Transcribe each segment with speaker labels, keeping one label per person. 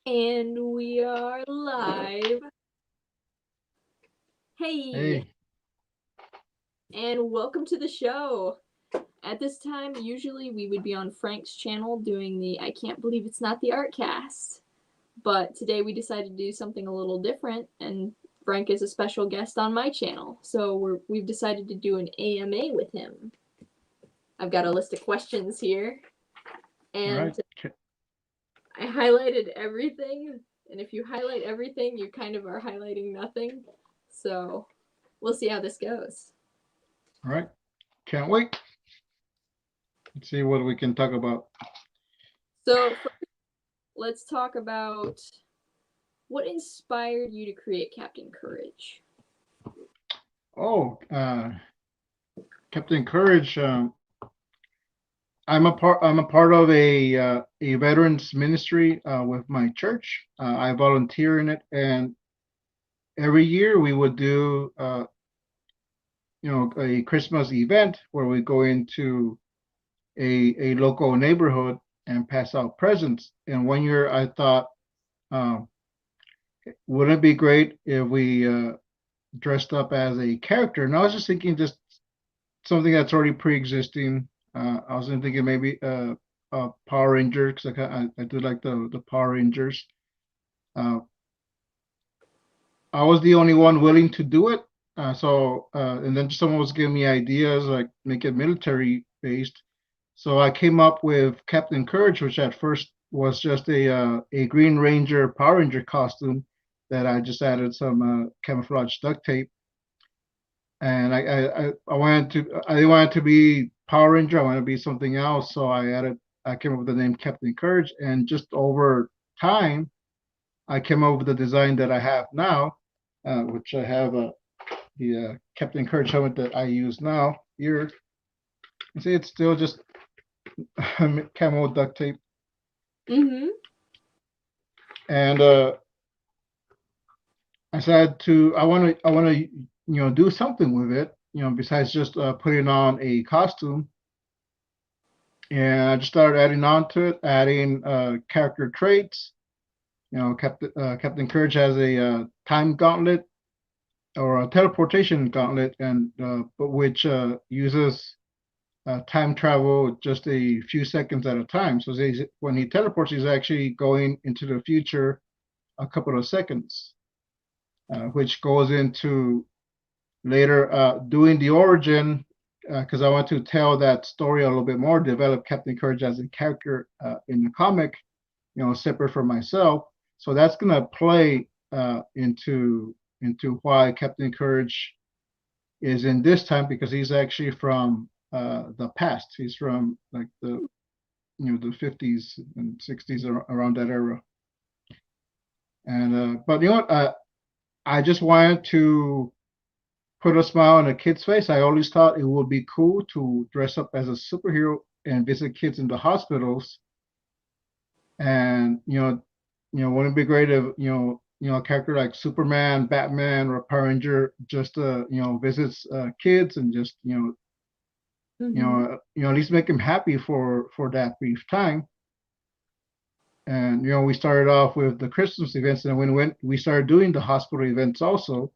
Speaker 1: And we are live. Hey,
Speaker 2: Hey,
Speaker 1: and welcome to the show. At this time, usually we would be on Frank's channel doing the I Can't Believe It's Not the Artcast. But today we decided to do something a little different, and Frank is a special guest on my channel. So we've decided to do an AMA with him. I've got a list of questions here,
Speaker 2: all right.
Speaker 1: and I highlighted everything. And if you highlight everything, you kind of are highlighting nothing. So we'll see how this goes.
Speaker 2: All right. Can't wait. Let's see what we can talk about.
Speaker 1: So let's talk about what inspired you to create Captain Courage.
Speaker 2: Oh, Captain Courage. I'm a part of a veterans ministry with my church. I volunteer in it, and every year we would do a Christmas event where we go into a local neighborhood and pass out presents. And one year I thought, um, wouldn't it be great if we dressed up as a character? And I was just thinking, just something that's already pre-existing. I was thinking maybe a Power Ranger because I do like the Power Rangers. Uh, I was the only one willing to do it. And then someone was giving me ideas like make it military based. So I came up with Captain Courage, which at first was just a Green Ranger Power Ranger costume that I just added some camouflage duct tape. And I didn't want it to be Power Ranger. I wanted to be something else. So I came up with the name Captain Courage, and just over time, I came up with the design that I have now, which I have the Captain Courage helmet that I use now here. You see, it's still just camo duct tape,
Speaker 1: Mm-hmm.
Speaker 2: and I want to do something with it, besides just putting on a costume. And I just started adding on to it, adding character traits. Captain Courage has a time gauntlet or a teleportation gauntlet, and but which uses time travel just a few seconds at a time. So when he teleports, he's actually going into the future a couple of seconds, which goes into later doing the origin because I want to tell that story a little bit more, develop Captain Courage as a character in the comic, separate from myself. So that's gonna play into why Captain Courage is in this time because he's actually from the past. He's from like the 50s and 60s around that era. And but you know what? I just wanted to put a smile on a kid's face. I always thought it would be cool to dress up as a superhero and visit kids in the hospitals. And wouldn't it be great if a character like Superman, Batman, or Power Ranger just visits kids and just
Speaker 1: Mm-hmm.
Speaker 2: at least make them happy for that brief time. And we started off with the Christmas events, and when we started doing the hospital events also.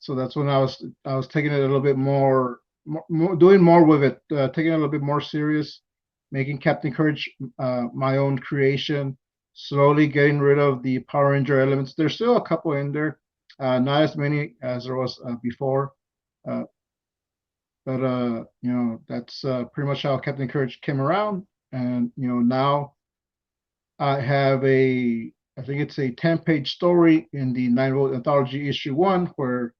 Speaker 2: So that's when I was taking it a little bit doing more with it, taking it a little bit more serious, making Captain Courage my own creation, slowly getting rid of the Power Ranger elements. There's still a couple in there, not as many as there was before, uh, but that's pretty much how Captain Courage came around. And now I have I think it's a 10-page story in the Nine Volt Anthology issue one where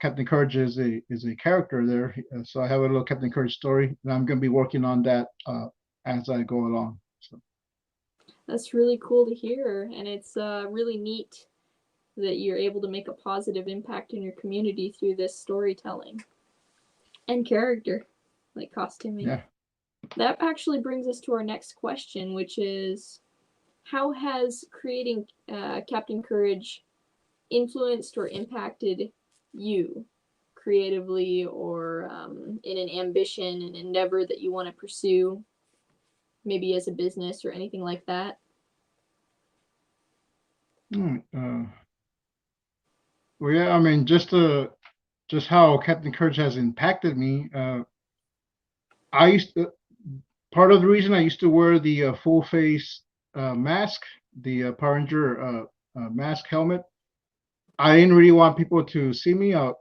Speaker 2: Captain Courage is a character there. So I have a little Captain Courage story, and I'm going to be working on that as I go along. So
Speaker 1: That's really cool to hear, and it's really neat that you're able to make a positive impact in your community through this storytelling and character, like costuming.
Speaker 2: yeah.
Speaker 1: That actually brings us to our next question, which is how has creating Captain Courage influenced or impacted you creatively or in an ambition, an endeavor that you want to pursue, maybe as a business or anything like that?
Speaker 2: Mm, well, yeah, I mean, just how Captain Courage has impacted me. I used to, part of the reason I used to wear the full face mask, the Power Ranger mask helmet. I didn't really want people to see me. I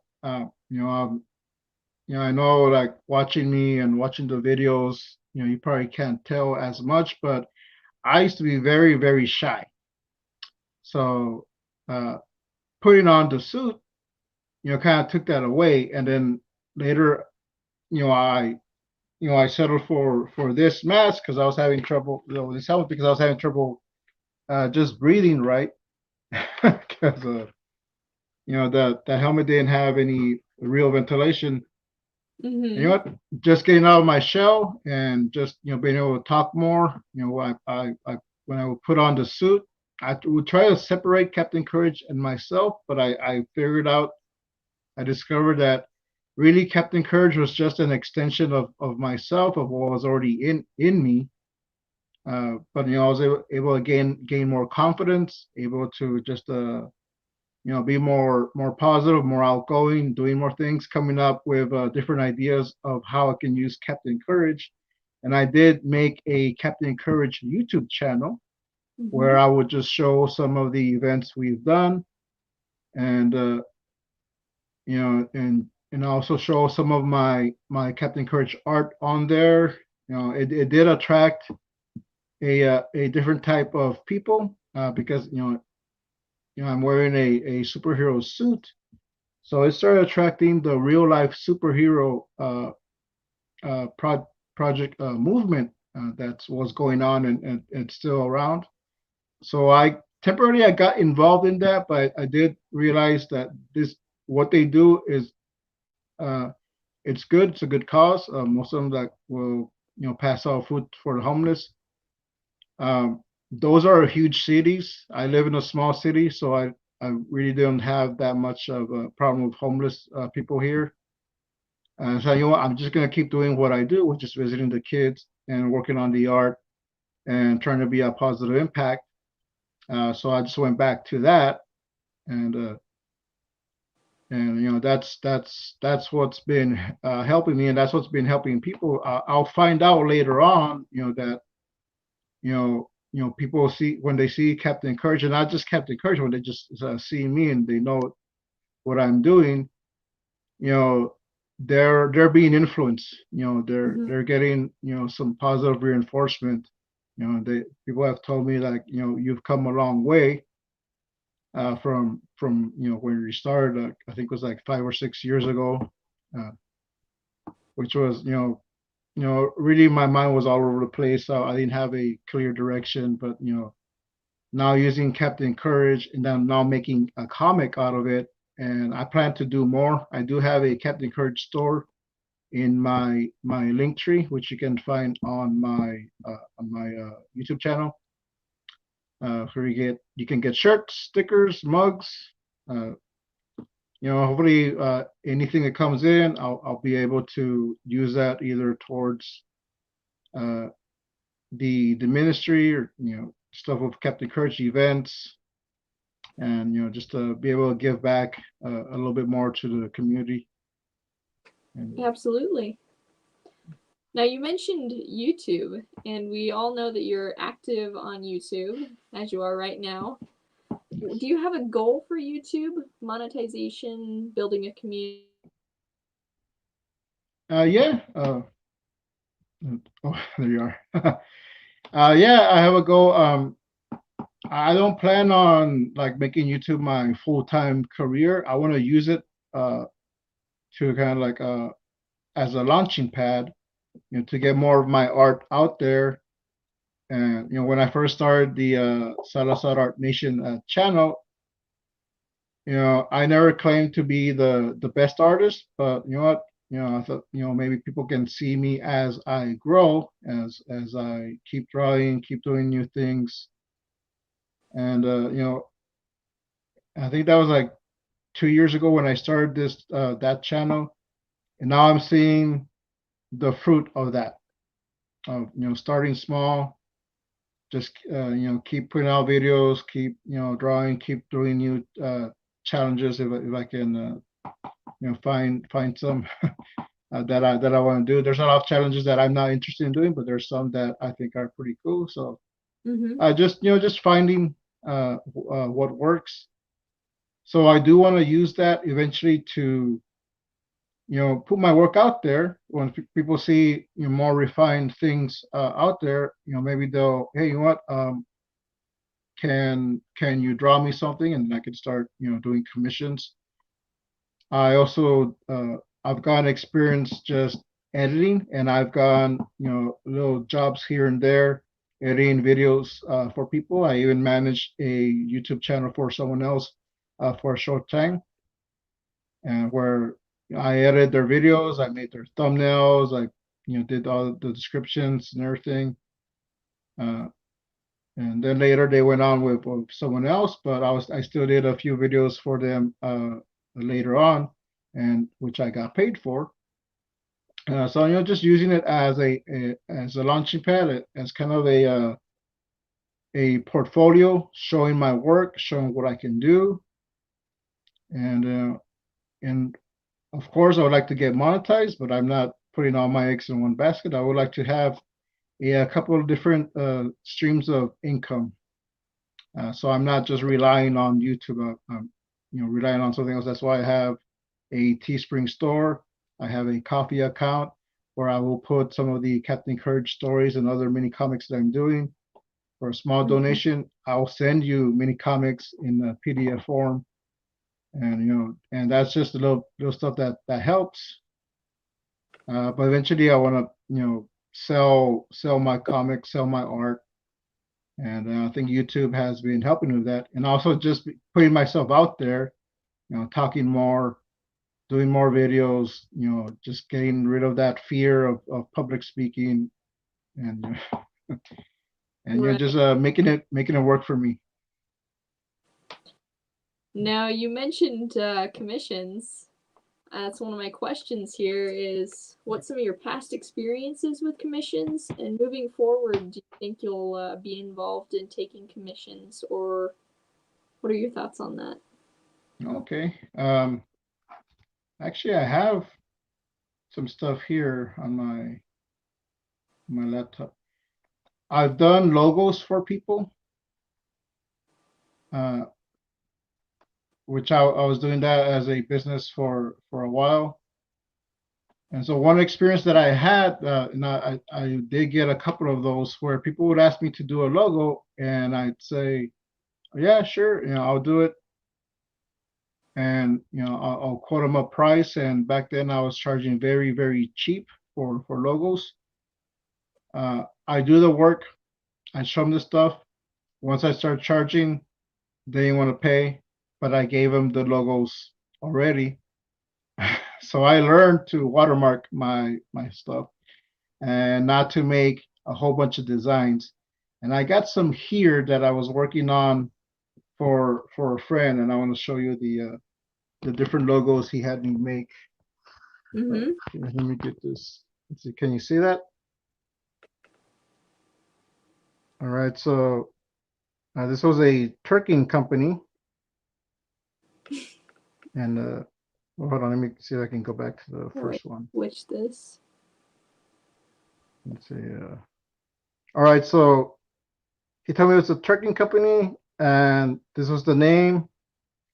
Speaker 2: know like watching me and watching the videos, you probably can't tell as much, but I used to be very, very shy. So uh, putting on the suit, kind of took that away. And then later, you know, I, I settled for this mask because I was having trouble, this helmet because I was having trouble just breathing right. Because that helmet didn't have any real ventilation. And you know
Speaker 1: Mm-hmm.
Speaker 2: what? Just getting out of my shell and just being able to talk more. I when I would put on the suit, I would try to separate Captain Courage and myself, but I figured out, I discovered that really Captain Courage was just an extension of myself, of what was already in me. But I was able to gain more confidence, able to just be more positive, more outgoing, doing more things, coming up with different ideas of how I can use Captain Courage. And I did make a Captain Courage YouTube channel
Speaker 1: Mm-hmm.
Speaker 2: where I would just show some of the events we've done, and and also show some of my Captain Courage art on there. It did attract a different type of people because I'm wearing a superhero suit. So it started attracting the real life superhero project movement that was going on, and it's still around. So I got involved in that, but I did realize that this what they do is uh, it's good. It's a good cause. Most of them that will pass out food for the homeless. Um, those are huge cities. I live in a small city, so I really don't have that much of a problem with homeless people here. So I'm just gonna keep doing what I do, which is visiting the kids and working on the art and trying to be a positive impact. So I just went back to that, and that's what's been helping me, and that's what's been helping people. I'll find out later on, that people see when they see Captain Courage, and not just Captain Courage, when they just see me and they know what I'm doing, you know they're being influenced,
Speaker 1: Mm-hmm.
Speaker 2: they're getting some positive reinforcement. They People have told me, like, you've come a long way from when you started, I think it was like 5 or 6 years ago, uh, which was really my mind was all over the place, so I didn't have a clear direction. But now using Captain Courage and then now making a comic out of it, and I plan to do more. I do have a Captain Courage store in my link tree, which you can find on my YouTube channel. Where you can get shirts, stickers, mugs. Uh, Hopefully anything that comes in, I'll be able to use that either towards uh, the ministry, or stuff with Captain Courage events, and just to be able to give back a little bit more to the community. And
Speaker 1: Absolutely. Now, you mentioned YouTube, and we all know that you're active on YouTube, as you are right now. Do you have a goal for YouTube? Monetization, building a community?
Speaker 2: yeah. Oh, there you are. Yeah, I have a goal. I don't plan on like making YouTube my full-time career. I want to use it uh, to kind of like as a launching pad, to get more of my art out there. And when I first started the Salazar Art Nation channel, I never claimed to be the best artist, but you know what? I thought, maybe people can see me as I grow, as I keep drawing, keep doing new things. And I think that was like 2 years ago when I started this that channel, and now I'm seeing the fruit of that, of starting small, just keep putting out videos, keep drawing, keep doing new challenges if I can find some that I want to do. There's a lot of challenges that I'm not interested in doing, but there's some that I think are pretty cool. So just finding what works. So I do want to use that eventually to put my work out there. When people see more refined things out there, maybe they'll, hey, you know what, can you draw me something, and I can start doing commissions. I also I've gotten experience just editing, and I've gone little jobs here and there editing videos for people. I even managed a YouTube channel for someone else for a short time, and where I edited their videos, I made their thumbnails, I did all the descriptions and everything. Uh, and then later they went on with someone else, but I still did a few videos for them later on, and which I got paid for. So just using it as a launching pad, as kind of a portfolio, showing my work, showing what I can do, and of course I would like to get monetized, but I'm not putting all my eggs in one basket. I would like to have a couple of different streams of income. So I'm not just relying on YouTube, relying on something else. That's why I have a Teespring store. I have a Coffee account where I will put some of the Captain Courage stories and other mini comics that I'm doing. For a small donation, I'll send you mini comics in a PDF form, and that's just a little stuff that helps. But eventually, I want to sell my comics, sell my art, and I think YouTube has been helping with that, and also just putting myself out there, talking more, doing more videos, just getting rid of that fear of public speaking, and and
Speaker 1: Right.
Speaker 2: just making it work for me.
Speaker 1: Now you mentioned commissions. That's one of my questions here is what's some of your past experiences with commissions, and moving forward, do you think you'll be involved in taking commissions, or what are your thoughts on that?
Speaker 2: Okay. Actually, I have some stuff here on my laptop. I've done logos for people, uh, which I was doing that as a business for a while. And so one experience that I had, and I did get a couple of those where people would ask me to do a logo, and I'd say, yeah, sure, I'll do it. And I'll quote them a price. And back then I was charging very, very cheap for logos. I do the work, I show them the stuff. Once I start charging, they didn't want to pay, but I gave them the logos already. So I learned to watermark my stuff and not to make a whole bunch of designs. And I got some here that I was working on for a friend, and I want to show you the different logos he had me make. Let me get this. Let's see, can you see that? All right, so this was a turkey company, and well, hold on, let me see if I can go back to the first one.
Speaker 1: Which this?
Speaker 2: Let's see. All right, so he told me it was a turkey company, and this was the name.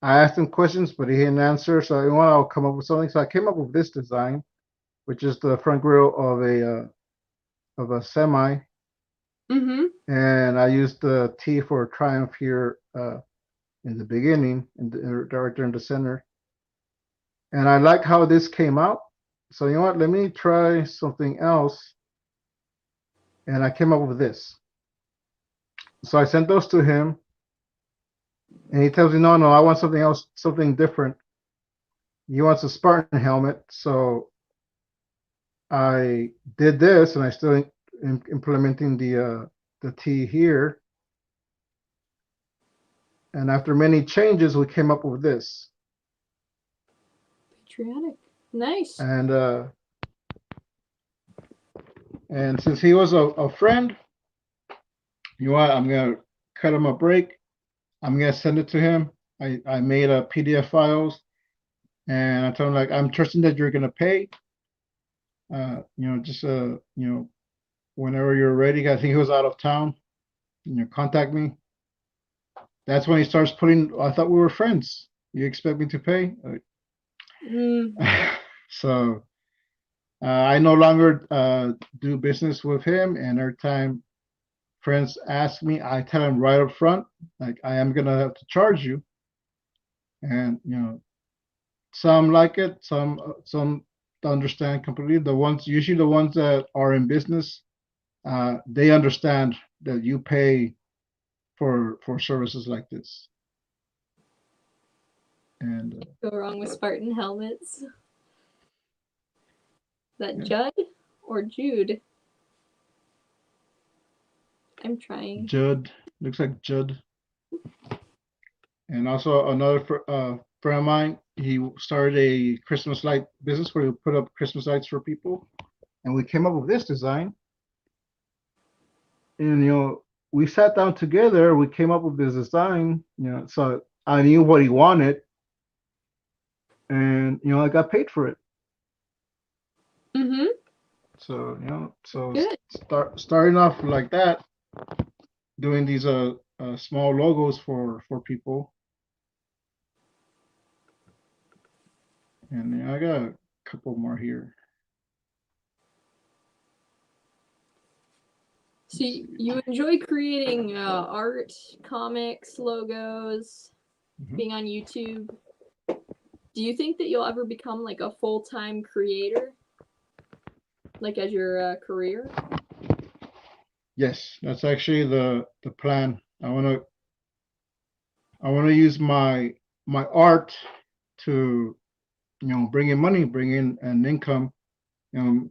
Speaker 2: I asked him questions, but he didn't answer. So I want to come up with something. So I came up with this design, which is the front grill of a semi. And I used the T for Triumph here in the beginning, right there in the center. And I like how this came out. So you know what? Let me try something else. And I came up with this. So I sent those to him. And he tells me, no, I want something else, something different. He wants a Spartan helmet. So I did this, and I still implementing the T here. And after many changes, we came up with this.
Speaker 1: Patriotic. Nice.
Speaker 2: And since he was a friend, You know what? I'm gonna cut him a break. I'm gonna send it to him. I made a PDF files, and I told him like I'm trusting that you're gonna pay. Just whenever you're ready. I think he was out of town. Contact me. That's when he starts putting. I thought we were friends. You expect me to pay?
Speaker 1: Mm.
Speaker 2: So I no longer do business with him, and every time friends ask me, I tell them right up front, like I am gonna have to charge you. And some like it, some understand completely. Usually the ones that are in business, they understand that you pay for services like this. And
Speaker 1: Go wrong with Spartan helmets. Is that
Speaker 2: yeah,
Speaker 1: Judd or Jude? I'm trying.
Speaker 2: Judd looks like Judd. And also another friend of mine, he started a Christmas light business where he put up Christmas lights for people, and we came up with this design. And we sat down together. We came up with this design. So I knew what he wanted, and I got paid for it.
Speaker 1: Mm-hmm.
Speaker 2: So
Speaker 1: Good.
Speaker 2: starting off like that, doing these small logos for people, and I got a couple more here.
Speaker 1: So you enjoy creating art, comics, logos,
Speaker 2: Mhm.
Speaker 1: being on YouTube. Do you think that you'll ever become like a full-time creator, like as your career?
Speaker 2: Yes, that's actually the plan. I want to use my art to bring in money, bring in an income, you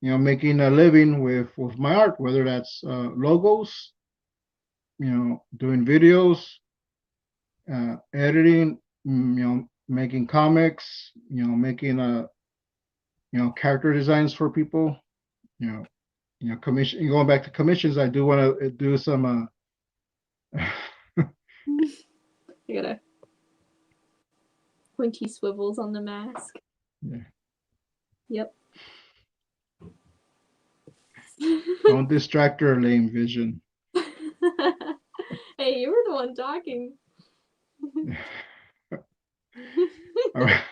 Speaker 2: know, making a living with my art, whether that's logos, doing videos, editing, making comics, making character designs for people, commission. Going back to commissions, I do want to do some.
Speaker 1: I gotta pointy swivels on the mask.
Speaker 2: Yeah.
Speaker 1: Yep.
Speaker 2: Don't distract her lame vision.
Speaker 1: Hey, you were the one talking.
Speaker 2: All right.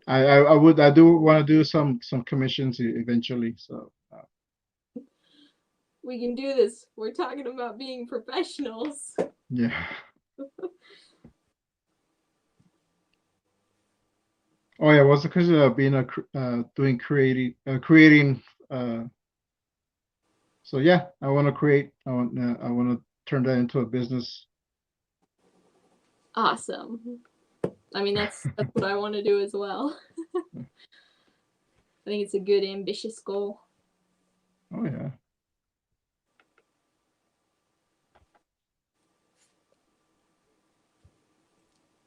Speaker 2: I do want to do some commissions eventually. So
Speaker 1: We can do this. We're talking about being professionals.
Speaker 2: yeah. Oh yeah, what's the question of being doing creating. So yeah, I want to create. I want to turn that into a business.
Speaker 1: Awesome. I mean, that's what I want to do as well. I think it's a good ambitious goal.
Speaker 2: Oh yeah.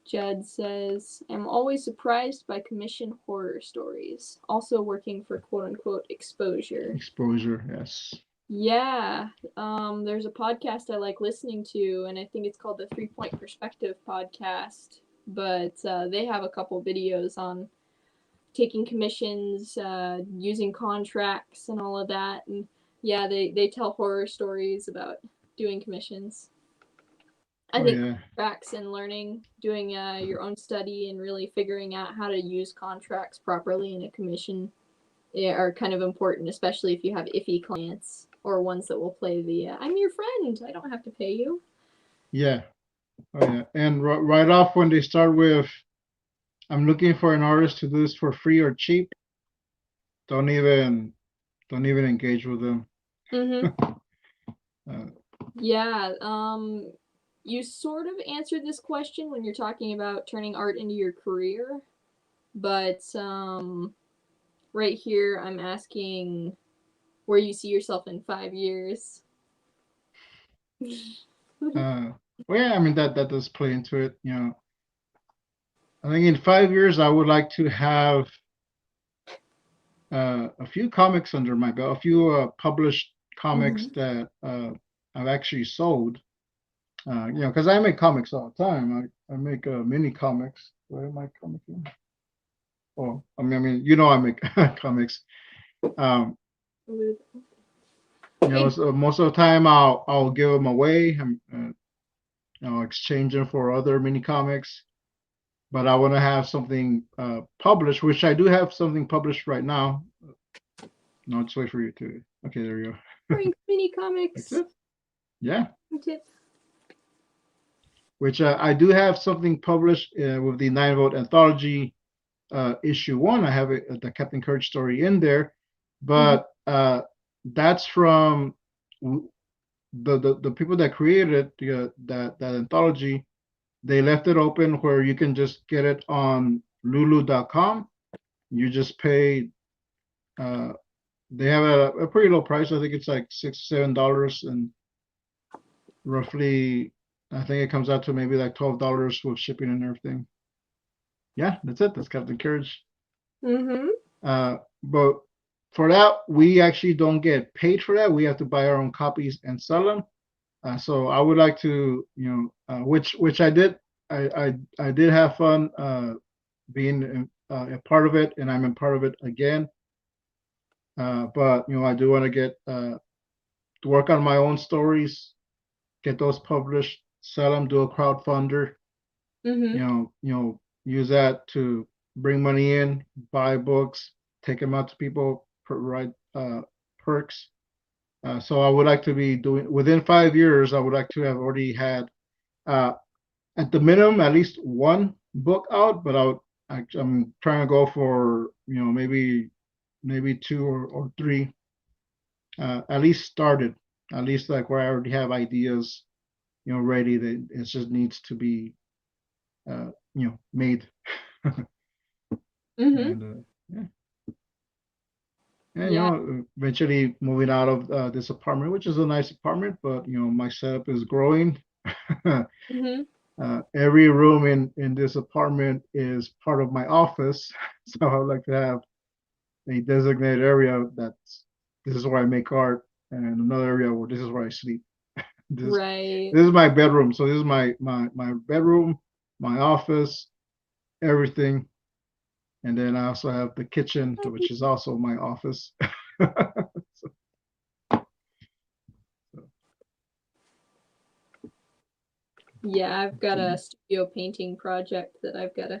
Speaker 1: Judd says, I'm always surprised by commission horror stories. Also working for quote unquote exposure.
Speaker 2: Exposure. Yes.
Speaker 1: Yeah. There's a podcast I like listening to, and I think it's called the 3 Point Perspective podcast. But they have a couple videos on taking commissions, using contracts, and all of that. And yeah, they tell horror stories about doing commissions. I
Speaker 2: Oh
Speaker 1: think
Speaker 2: yeah.
Speaker 1: contracts and learning, doing your own study, and really figuring out how to use contracts properly in a commission are kind of important, especially if you have iffy clients or ones that will play the I'm your friend, I don't have to pay you.
Speaker 2: Yeah. Oh yeah. And right off when they start with, I'm looking for an artist to do this for free or cheap. Don't even don't even engage with them.
Speaker 1: Mm-hmm.
Speaker 2: uh,
Speaker 1: Yeah. You sort of answered this question when you're talking about turning art into your career, but right here I'm asking where you see yourself in 5 years.
Speaker 2: well, yeah, I mean that does play into it. I think in 5 years I would like to have a few comics under my belt, a few published comics that I've actually sold. Because I make comics all the time. I make mini comics. Where am I comic in? Oh, I make comics. Um, so most of the time I'll give them away. Exchange them for other mini comics. But I want to have something published, which I do have something published right now. No, just wait for you to. Okay, there you go.
Speaker 1: Mini comics.
Speaker 2: That's it. Yeah.
Speaker 1: Tip.
Speaker 2: Which I do have something published with the 9-Vote Anthology issue 1. I have the Captain Courage story in there, but that's from the people that created that anthology. They left it open where you can just get it on lulu.com. You just pay. They have a pretty low price. I think it's like $6-7, and roughly, I think it comes out to maybe like $12 with shipping and everything. Yeah, that's it. That's Captain Courage. But for that, we actually don't get paid for that. We have to buy our own copies and sell them. So I would like to, which I did. I did have fun being a part of it, and I'm a part of it again. But I do want to get to work on my own stories, get those published, sell them, do a crowdfunder. Use that to bring money in, buy books, take them out to people, provide perks. So I would like to be doing within 5 years. I would like to have already had, at the minimum, at least one book out. But I'm trying to go for maybe 2 or 3. At least started, at least like where I already have ideas, ready. That it just needs to be, made. And yeah. And eventually moving out of this apartment, which is a nice apartment, but my setup is growing. Every room in this apartment is part of my office, so I would like to have a designated area this is where I make art, and another area where this is where I sleep. This is my bedroom. So this is my bedroom, my office, everything. And then I also have the kitchen, which is also my office.
Speaker 1: Yeah, I've got a studio painting project that I've got to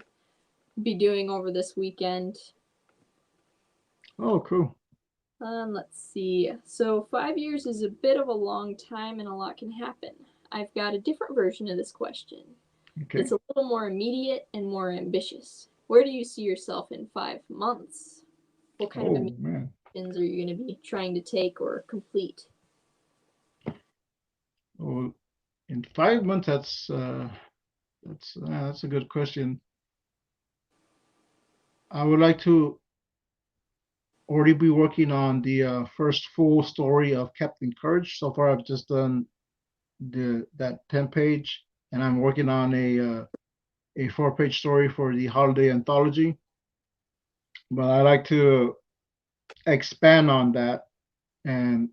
Speaker 1: be doing over this weekend.
Speaker 2: Oh, cool.
Speaker 1: Let's see. So 5 years is a bit of a long time and a lot can happen. I've got a different version of this question.
Speaker 2: Okay.
Speaker 1: It's a little more immediate and more ambitious. Where do you see yourself in 5 months? What kind of missions are you going to be trying to take or complete?
Speaker 2: Well, in 5 months, that's a good question. I would like to already be working on the first full story of Captain Courage. So far, I've just done that 10-page, and I'm working on a 4-page story for the holiday anthology. But I like to expand on that, and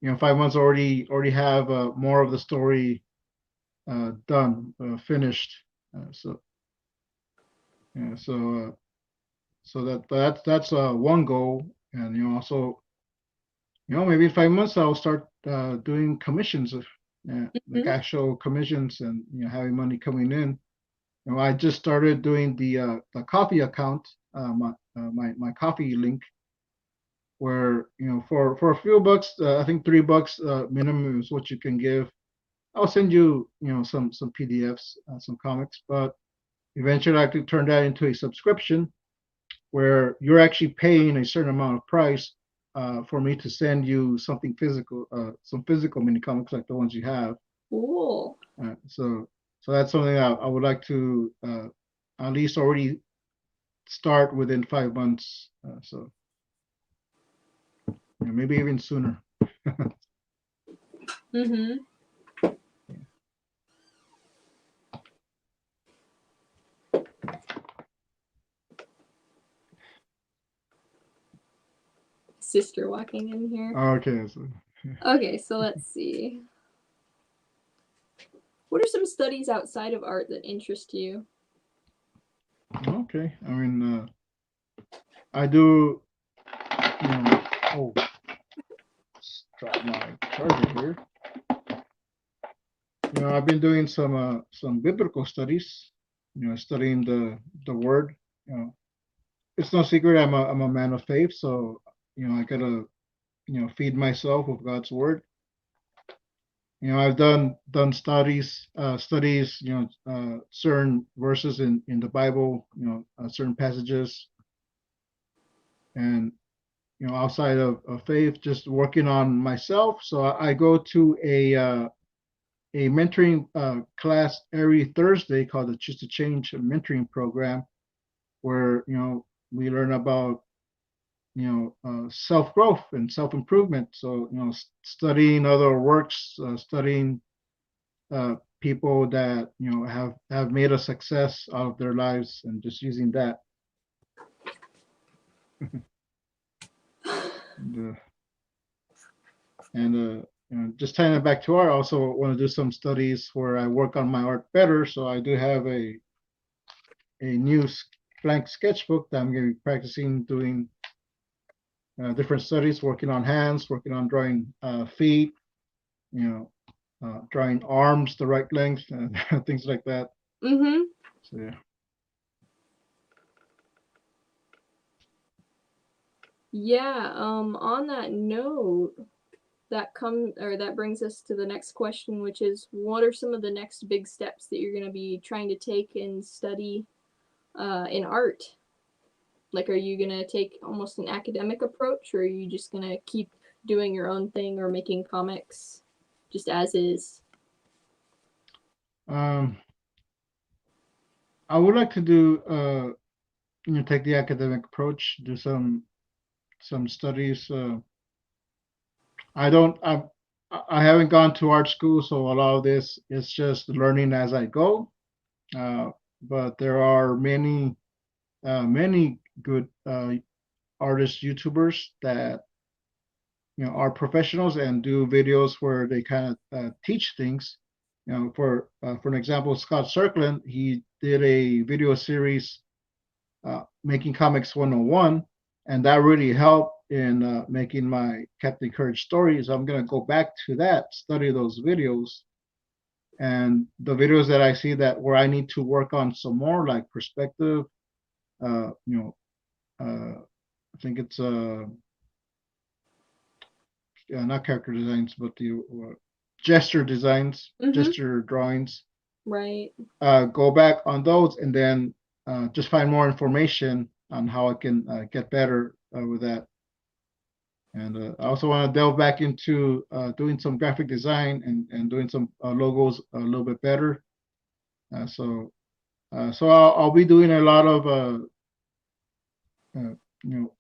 Speaker 2: 5 months already have more of the story done, finished. So yeah, so that's one goal, and also maybe in 5 months I'll start doing commissions of like actual commissions, and having money coming in. I just started doing the coffee account, my coffee link, where for a few bucks, I think $3 minimum is what you can give. I'll send you some PDFs, some comics, but eventually I could turn that into a subscription where you're actually paying a certain amount of price for me to send you something physical, some physical mini comics like the ones you have.
Speaker 1: Cool.
Speaker 2: So that's something I would like to at least already start within 5 months. So maybe even sooner.
Speaker 1: sister walking in here.
Speaker 2: Okay. So,
Speaker 1: Okay, so let's see. What are some studies outside of art that interest you?
Speaker 2: okay. I mean, I do. Oh, just drop my charger here. I've been doing some biblical studies. Studying the word. It's no secret I'm a man of faith, so I gotta feed myself with God's word. I've done studies, certain verses in the Bible, certain passages, and outside of faith, just working on myself. So I go to a mentoring class every Thursday called the Choose to Change mentoring program, where we learn about self growth and self improvement. So studying other works, studying people that have made a success out of their lives, and just using that. and, just tying it back to art, I also want to do some studies where I work on my art better. So I do have a new blank sketchbook that I'm going to be practicing doing different studies, working on hands, working on drawing feet, drawing arms the right length, and things like that.
Speaker 1: Mm-hmm.
Speaker 2: So yeah.
Speaker 1: Yeah, on that note, that brings us to the next question, which is what are some of the next big steps that you're going to be trying to take and study in art? Like, are you going to take almost an academic approach, or are you just going to keep doing your own thing or making comics just as is?
Speaker 2: Um, I would like to do take the academic approach, do some studies. I don't I haven't gone to art school, so a lot of this is just learning as I go. But there are many good artists, YouTubers that are professionals and do videos where they kind of teach things. For an example, Scott Circlin, he did a video series making comics 101, and that really helped in making my Captain Courage stories. I'm gonna go back to that, study those videos, and the videos that I see that where I need to work on some more, like perspective. Uh, you know, I think it's not character designs, but the gesture designs,
Speaker 1: Mm-hmm.
Speaker 2: gesture drawings.
Speaker 1: Right.
Speaker 2: Go back on those, and then just find more information on how I can get better with that. And I also want to delve back into doing some graphic design and doing some logos a little bit better. So I'll be doing a lot of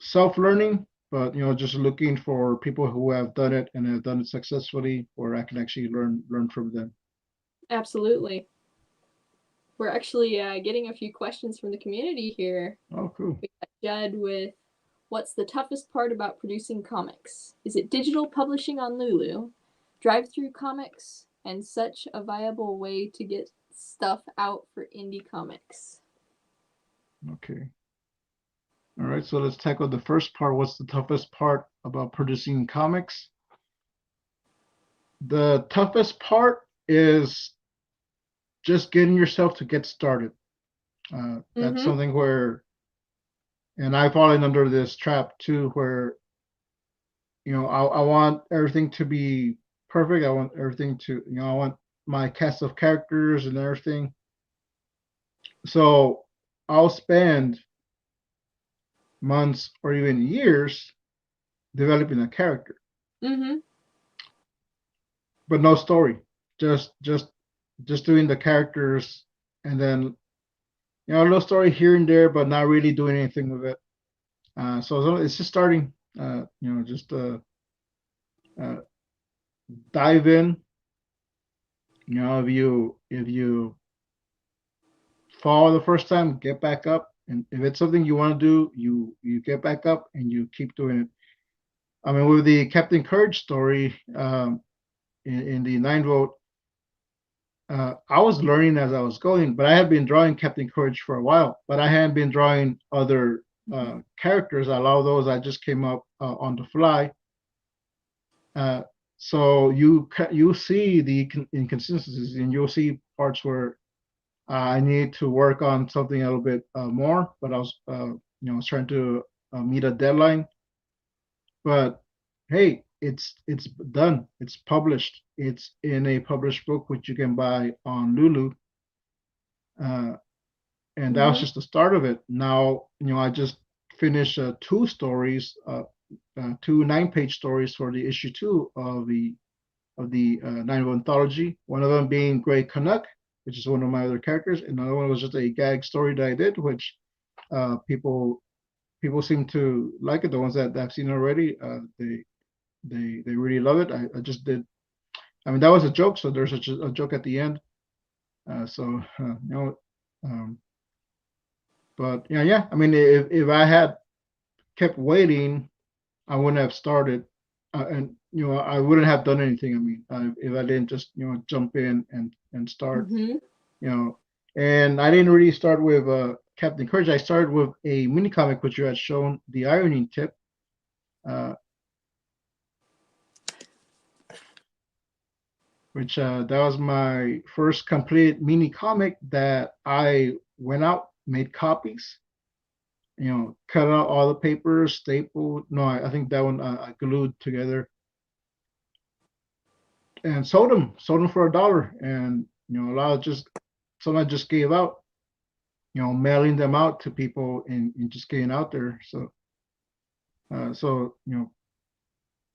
Speaker 2: self-learning, but just looking for people who have done it and have done it successfully, where I can actually learn from them.
Speaker 1: Absolutely. We're actually getting a few questions from the community here.
Speaker 2: Oh, cool.
Speaker 1: We got Judd with, what's the toughest part about producing comics? Is it digital publishing on Lulu, drive-through comics, and such a viable way to get stuff out for indie comics?
Speaker 2: Okay. All right, so let's tackle the first part. What's the toughest part about producing comics? The toughest part is just getting yourself to get started. That's
Speaker 1: Mm-hmm.
Speaker 2: something where, and I've fallen under this trap too, where I want everything to be perfect. I want everything to, I want my cast of characters and everything. So I'll spend months or even years developing a character,
Speaker 1: Mm-hmm.
Speaker 2: but no story. Just doing the characters, and then a little story here and there, but not really doing anything with it. So it's just starting. Just uh, dive in. If you fall the first time, get back up, and if it's something you want to do, you get back up and you keep doing it. I mean, with the Captain Courage story in the 9 vote, I was learning as I was going, but I had been drawing Captain Courage for a while, but I hadn't been drawing other characters. A lot of those I just came up on the fly. Uh, so you see the inconsistencies, and you'll see parts where I need to work on something a little bit more. But I was, I was trying to meet a deadline. But hey, it's done. It's published. It's in a published book which you can buy on Lulu. Uh, and that was
Speaker 1: Mm-hmm.
Speaker 2: just the start of it. Now, I just finished two stories, two 9-page stories for the issue 2 of the 9 anthology. One of them being Grey Canuck, which is one of my other characters, and another one was just a gag story that I did, which people seem to like it. The ones that I've seen already, they really love it. I just did. I mean, that was a joke, so there's a joke at the end. So um, but yeah. I mean, if I had kept waiting, I wouldn't have started, and I wouldn't have done anything. I mean, if I didn't just jump in and start,
Speaker 1: Mm-hmm.
Speaker 2: you know, and I didn't really start with Captain Courage. I started with a mini comic which you had shown the ironing tip, uh, which that was my first complete mini comic that I went out, made copies, cut out all the papers, stapled. No, I think that one I glued together and sold them for $1. And a lot of just some I just gave out, mailing them out to people and just getting out there. So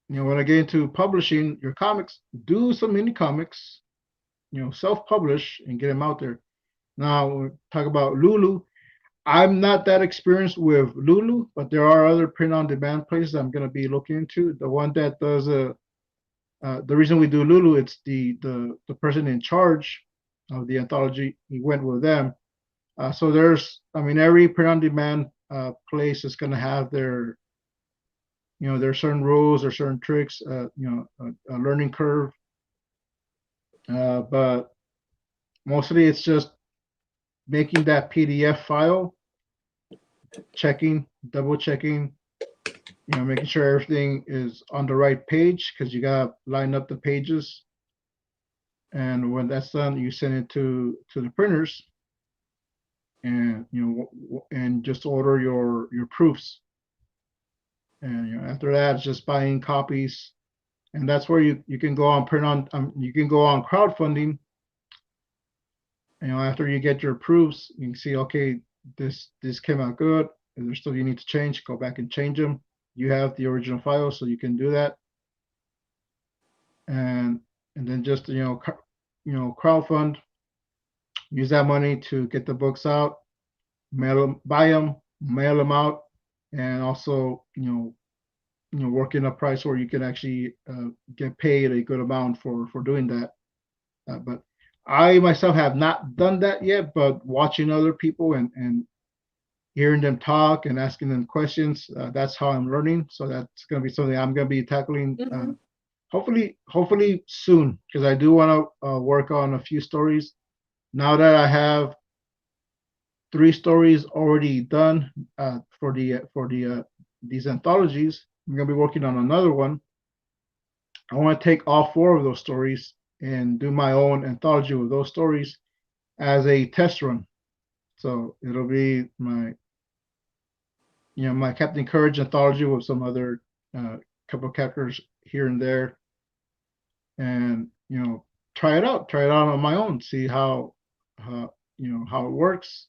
Speaker 2: when I get into publishing your comics, do some mini comics, self-publish and get them out there. Now we talk about Lulu. I'm not that experienced with Lulu, but there are other print-on-demand places I'm going to be looking into. The one that does the reason we do Lulu, it's the person in charge of the anthology. He went with them. So I mean, every print-on-demand place is going to have their certain rules or certain tricks, a learning curve. But mostly it's just making that PDF file, checking, double checking, making sure everything is on the right page because you got to line up the pages. And when that's done, you send it to the printers, and and just order your proofs. And after that, it's just buying copies, and that's where you can go on print on you can go on crowdfunding. After you get your proofs, you can see, okay, this came out good. If there's still you need to change, go back and change them. You have the original file, so you can do that. And then just crowdfund, use that money to get the books out, buy them, mail them out, and also work in a price where you can actually get paid a good amount for doing that. But I myself have not done that yet, but watching other people and hearing them talk and asking them questions, that's how I'm learning. So that's going to be something I'm going to be tackling
Speaker 1: Mm-hmm.
Speaker 2: hopefully soon, because I do want to work on a few stories. Now that I have 3 stories already done for these anthologies, I'm gonna be working on another one. I want to take all 4 of those stories and do my own anthology with those stories as a test run. So it'll be my Captain Courage anthology with some other couple of characters here and there, and try it out on my own, see how it works.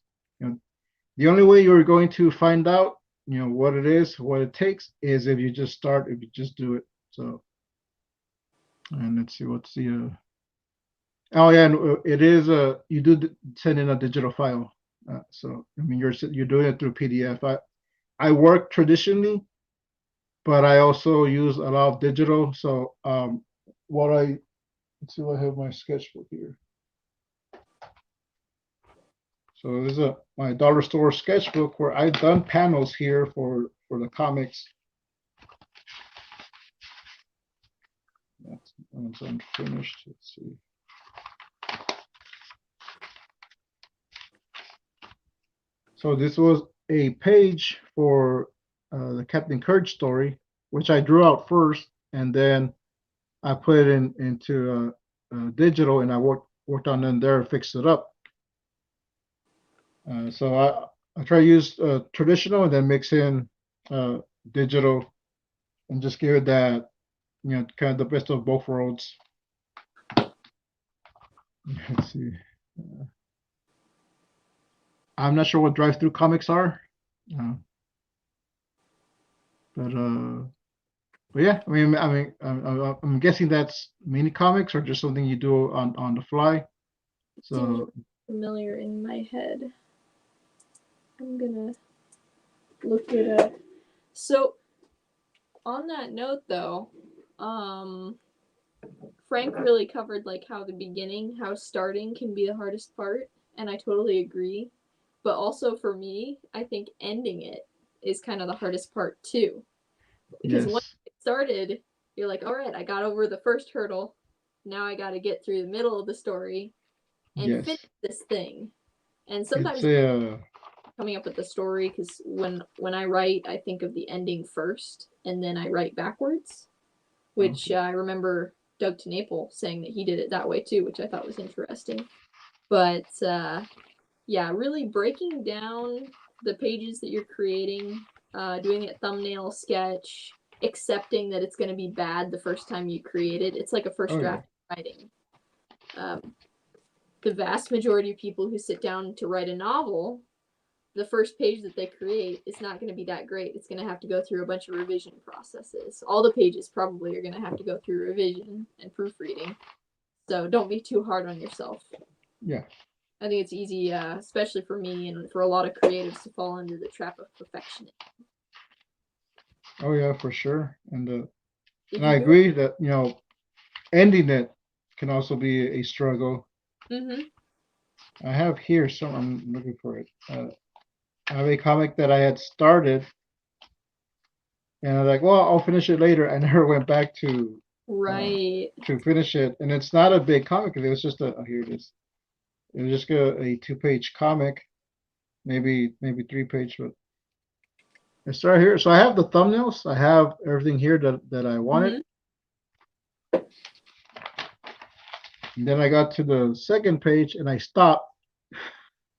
Speaker 2: The only way you're going to find out what it is, what it takes, is if you just do it. So, and let's see what's the oh yeah, and it is you do send in a digital file. So I mean, you're doing it through PDF. I work traditionally, but I also use a lot of digital. So what I let's see, I have my sketchbook here. So this is my dollar store sketchbook where I've done panels here for the comics. Once I'm finished, let's see. So this was a page for the Captain Courage story, which I drew out first, and then I put it into digital, and I worked on it there, fixed it up. So I try to use traditional and then mix in digital and just give it that, kind of the best of both worlds. Let's see. I'm not sure what drive-through comics are, but yeah. I'm guessing that's mini comics or just something you do on the fly. So
Speaker 1: seems familiar in my head. I'm gonna look it up. So, on that note, though, Frank really covered like how the beginning, how starting can be the hardest part, and I totally agree. But also for me, I think ending it is kind of the hardest part too, because once
Speaker 2: yes,
Speaker 1: it started, you're like, all right, I got over the first hurdle. Now I got to get through the middle of the story and finish
Speaker 2: yes,
Speaker 1: this thing. And
Speaker 2: it's
Speaker 1: sometimes
Speaker 2: a
Speaker 1: coming up with the story, because when I write, I think of the ending first and then I write backwards, which
Speaker 2: okay.
Speaker 1: I remember Doug TeNapel saying that he did it that way too, which I thought was interesting. But yeah, really breaking down the pages that you're creating, doing a thumbnail sketch, accepting that it's going to be bad the first time you create it. It's like a first
Speaker 2: Oh yeah,
Speaker 1: draft writing. The vast majority of people who sit down to write a novel, the first page that they create is not going to be that great. It's going to have to go through a bunch of revision processes. All the pages probably are going to have to go through revision and proofreading. So don't be too hard on yourself.
Speaker 2: yeah.
Speaker 1: I think it's easy, especially for me and for a lot of creatives, to fall into the trap of perfectionism.
Speaker 2: Oh yeah, for sure.
Speaker 1: If
Speaker 2: And I
Speaker 1: you do it,
Speaker 2: agree that ending it can also be a struggle.
Speaker 1: mm-hmm.
Speaker 2: I have here some. I'm looking for it. I have a comic that I had started, and I'm like, well, I'll finish it later. I never went back uh,
Speaker 1: Right.
Speaker 2: to finish it, and it's not a big comic. It was just a here it is. It was just a 2-page comic, maybe 3-page, but it's right here. So I have the thumbnails. I have everything here that I wanted.
Speaker 1: Mm-hmm.
Speaker 2: And then I got to the second page and I stopped.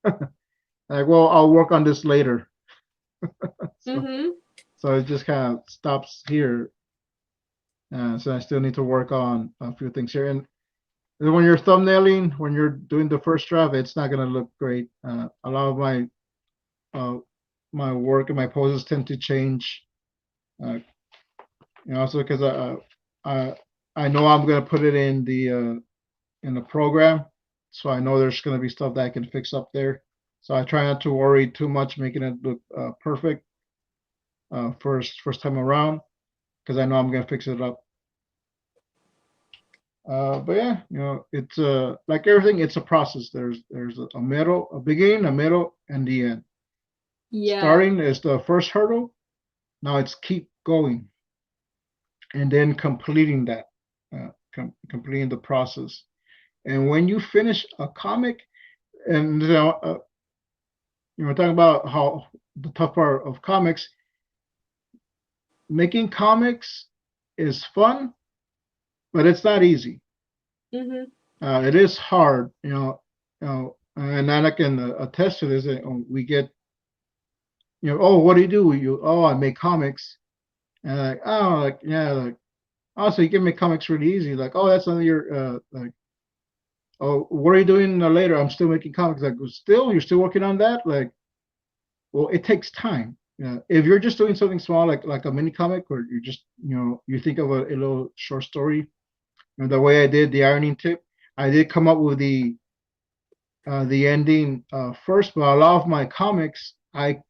Speaker 2: Like, well, I'll work on this later. So,
Speaker 1: Mm-hmm.
Speaker 2: so it just kind of stops here. So I still need to work on a few things here. And when you're thumbnailing, when you're doing the first draft, it's not going to look great. A lot of uh, my work and my poses tend to change. Also because I I know I'm going to put it in the program, so I know there's going to be stuff that I can fix up there. So I try not to worry too much making it look perfect first time around because I know I'm going to fix it up. But yeah, it's like everything, it's a process. There's a middle, a beginning, a middle, and the end.
Speaker 1: Yeah.
Speaker 2: Starting is the first hurdle. Now it's keep going, and then completing that, completing the process. And when you finish a comic, and we're talking about how the tough part of comics, making comics is fun, but it's not easy.
Speaker 1: Mm-hmm.
Speaker 2: It is hard, and I can attest to this. We get, oh, what do you do? Oh, I make comics, and like, oh, like yeah, like, oh, so you can make comics really easy. Like, oh, that's on your like, oh, what are you doing later? I'm still making comics. Like, still, you're still working on that? Like, well, it takes time. If you're just doing something small, like a mini comic, or you just, you think of a little short story, the way I did the ironing tip, I did come up with the ending first, but a lot of my comics, I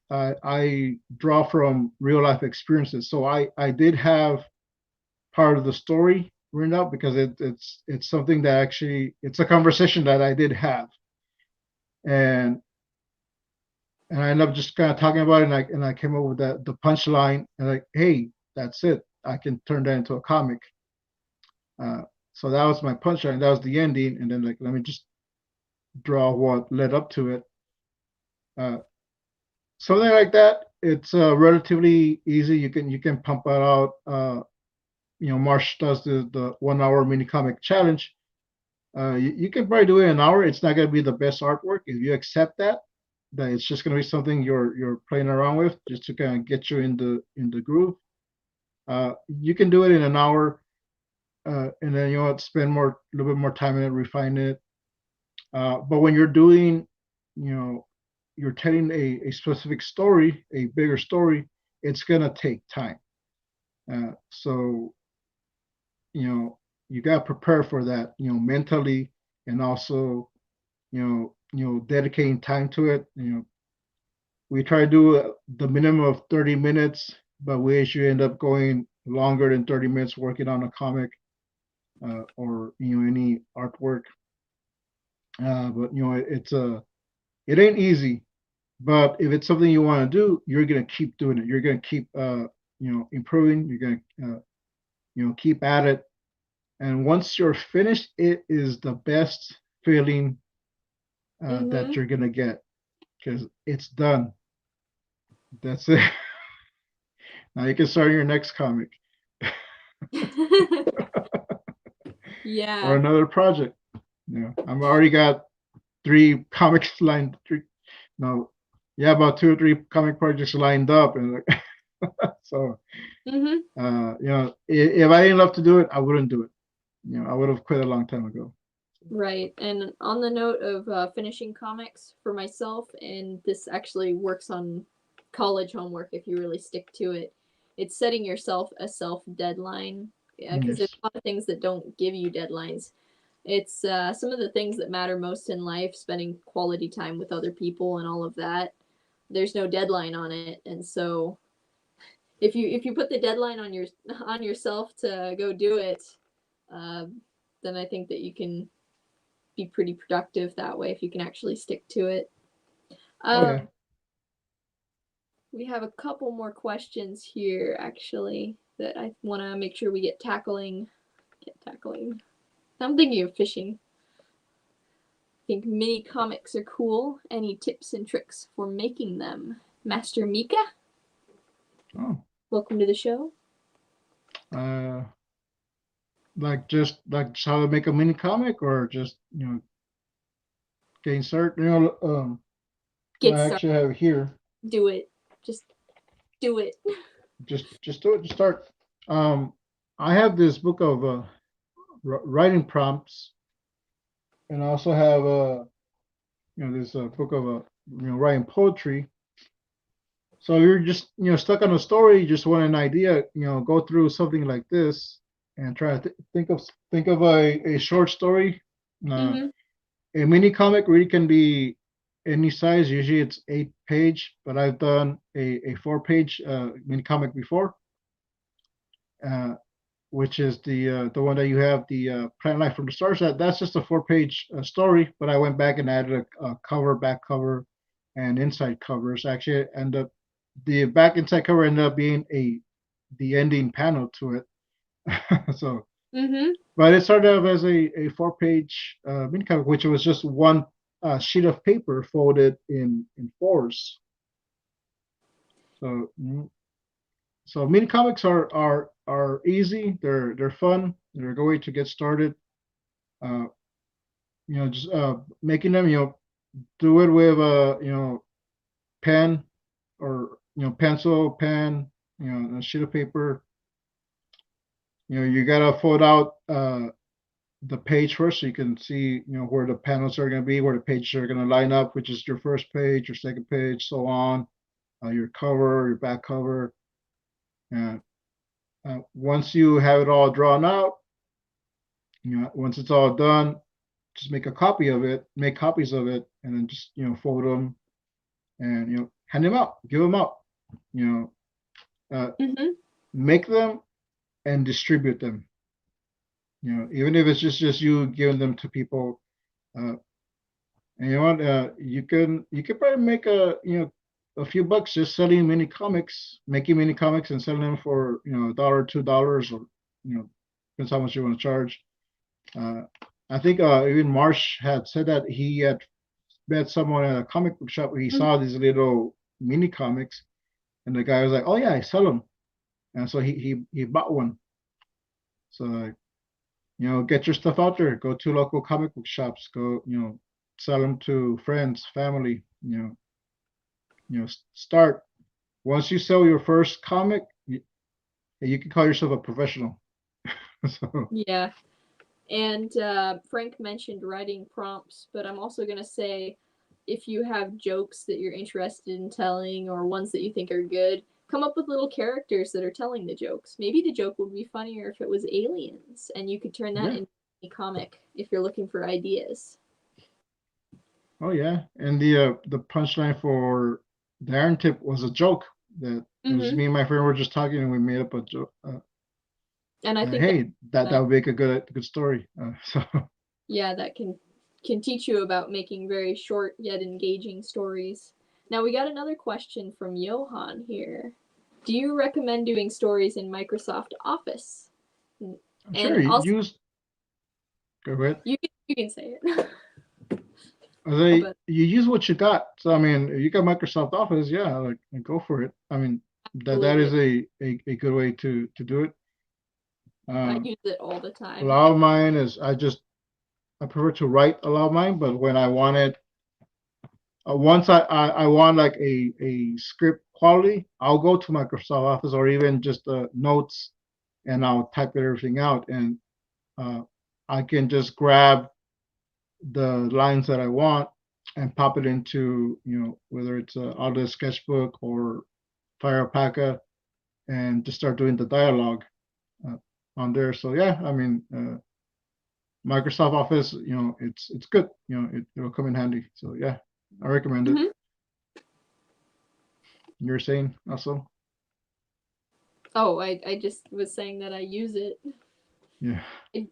Speaker 2: draw from real life experiences. So I did have part of the story written up because it's something that actually it's a conversation that I did have, and I ended up just kind of talking about it, and I came up with the punchline, and like, hey, that's it. I can turn that into a comic. Uh, So that was my punchline. That was the ending, and then like let me just draw what led up to it. Uh, Something like that. It's relatively easy. You can pump it out. Marsh does the 1 hour mini comic challenge. You can probably do it in an hour. It's not gonna be the best artwork if you accept that it's just gonna be something you're playing around with just to kind of get you in the groove. You can do it in an hour, and then spend a little bit more time in it, refine it. But when you're doing, you know, you're telling a specific story, a bigger story, it's gonna take time. So you got to prepare for that, mentally, and also, dedicating time to it. We try to do the minimum of 30 minutes, but we usually end up going longer than 30 minutes working on a comic, or any artwork. But it ain't easy. But if it's something you want to do, you're gonna keep doing it. You're gonna keep improving. You're gonna keep at it. And once you're finished, it is the best feeling that
Speaker 1: Mm-hmm.
Speaker 2: you're gonna get because it's done. That's it. Now you can start your next comic or
Speaker 1: Yeah.
Speaker 2: another project. I'm already got three comics lined. No, yeah, about two or three comic projects lined up, and so
Speaker 1: Mm-hmm.
Speaker 2: if I didn't love to do it, I wouldn't do it. I would have quit a long time ago.
Speaker 1: Right. And on the note of finishing comics for myself, and this actually works on college homework if you really stick to it, it's setting yourself a self deadline. Because there's
Speaker 2: Yes.
Speaker 1: a lot of things that don't give you deadlines. It's some of the things that matter most in life, spending quality time with other people and all of that. There's no deadline on it, and so if you put the deadline on yourself to go do it, uh, then I think that you can be pretty productive that way if you can actually stick to it.
Speaker 2: Oh yeah.
Speaker 1: Um, we have a couple more questions here actually that I want to make sure we get tackling. Get tackling. I'm thinking of fishing. I think mini comics are cool. Any tips and tricks for making them? Master Mika,
Speaker 2: Oh.
Speaker 1: welcome to the show.
Speaker 2: Uh, like just how to make a mini comic, or just getting started.
Speaker 1: Get
Speaker 2: I
Speaker 1: started.
Speaker 2: actually have it here.
Speaker 1: Do it. Just do it.
Speaker 2: Just do it to start. Um, I have this book of writing prompts, and I also have this book of writing poetry. So you're just stuck on a story, you just want an idea, go through something like this and try to think of a short story. Uh,
Speaker 1: Mm-hmm.
Speaker 2: a mini comic really can be any size. Usually it's 8 page, but I've done a 4 page mini comic before, uh, which is the one that you have, the Planet Life from the Stars. That's just a 4 page story, but I went back and added a cover, back cover, and inside covers. Actually, the back inside cover ended up being the ending panel to it. So,
Speaker 1: Mm-hmm.
Speaker 2: but it started off as a 4 page mini comic, which was just one sheet of paper folded in fours. So so mini comics are easy. They're fun. They're a good way to get started. Uh, just making them. Do it with a pen, or pencil, pen. A sheet of paper. You gotta fold out the page first, so you can see where the panels are gonna be, where the pages are gonna line up, which is your first page, your second page, so on. Your cover, your back cover. And once you have it all drawn out, once it's all done, just make a copy of it, make copies of it, and then just fold them and hand them out, give them out. You uh,
Speaker 1: Mm-hmm.
Speaker 2: make them and distribute them. Even if it's just you giving them to people. Uh, and you can probably make a few bucks just selling mini comics, making mini comics and selling them for $1, $2, or depends how much you want to charge. Uh, I think even Marsh had said that he had met someone at a comic book shop where he
Speaker 1: Mhm.
Speaker 2: saw these little mini comics, and the guy was like, "Oh yeah, I sell them," and so he bought one. So get your stuff out there. Go to local comic book shops. Go, sell them to friends, family. Start. Once you sell your first comic, you can call yourself a professional. So
Speaker 1: Yeah. And Frank mentioned writing prompts, but I'm also going to say if you have jokes that you're interested in telling or ones that you think are good, come up with little characters that are telling the jokes. Maybe the joke would be funnier if it was aliens, and you could turn that
Speaker 2: yeah,
Speaker 1: into a comic if you're looking for ideas.
Speaker 2: oh yeah, and the punchline for the Iron Tip was a joke that it was
Speaker 1: Mm-hmm.
Speaker 2: me and my friend were just talking and we made up a joke.
Speaker 1: And I think that,
Speaker 2: Hey, that would make a good story. So
Speaker 1: yeah, that can teach you about making very short yet engaging stories. Now we got another question from Johan here. Do you recommend doing stories in Microsoft Office?
Speaker 2: I'm sure
Speaker 1: And
Speaker 2: you
Speaker 1: also,
Speaker 2: use go ahead.
Speaker 1: you can say it.
Speaker 2: They
Speaker 1: But
Speaker 2: you use what you got. So I mean, if you got Microsoft Office, yeah, like go for it. I mean, that
Speaker 1: absolutely,
Speaker 2: is a good way to do it.
Speaker 1: I
Speaker 2: Uh,
Speaker 1: use it all the
Speaker 2: a
Speaker 1: time.
Speaker 2: lot of mine is I prefer to write a lot of mine, but when I want it, once I want like a script quality, I'll go to Microsoft Office or even just the notes and I'll type everything out and uh, I can just grab the lines that I want and pop it into, whether it's Autodesk Sketchbook or Firepaca and just start doing the dialogue uh, on there. So yeah, I mean, Microsoft Office, it's good. It'll come in handy. So yeah, I recommend it.
Speaker 1: Hmm.
Speaker 2: You're saying also,
Speaker 1: Oh, I just was saying that I use it.
Speaker 2: yeah.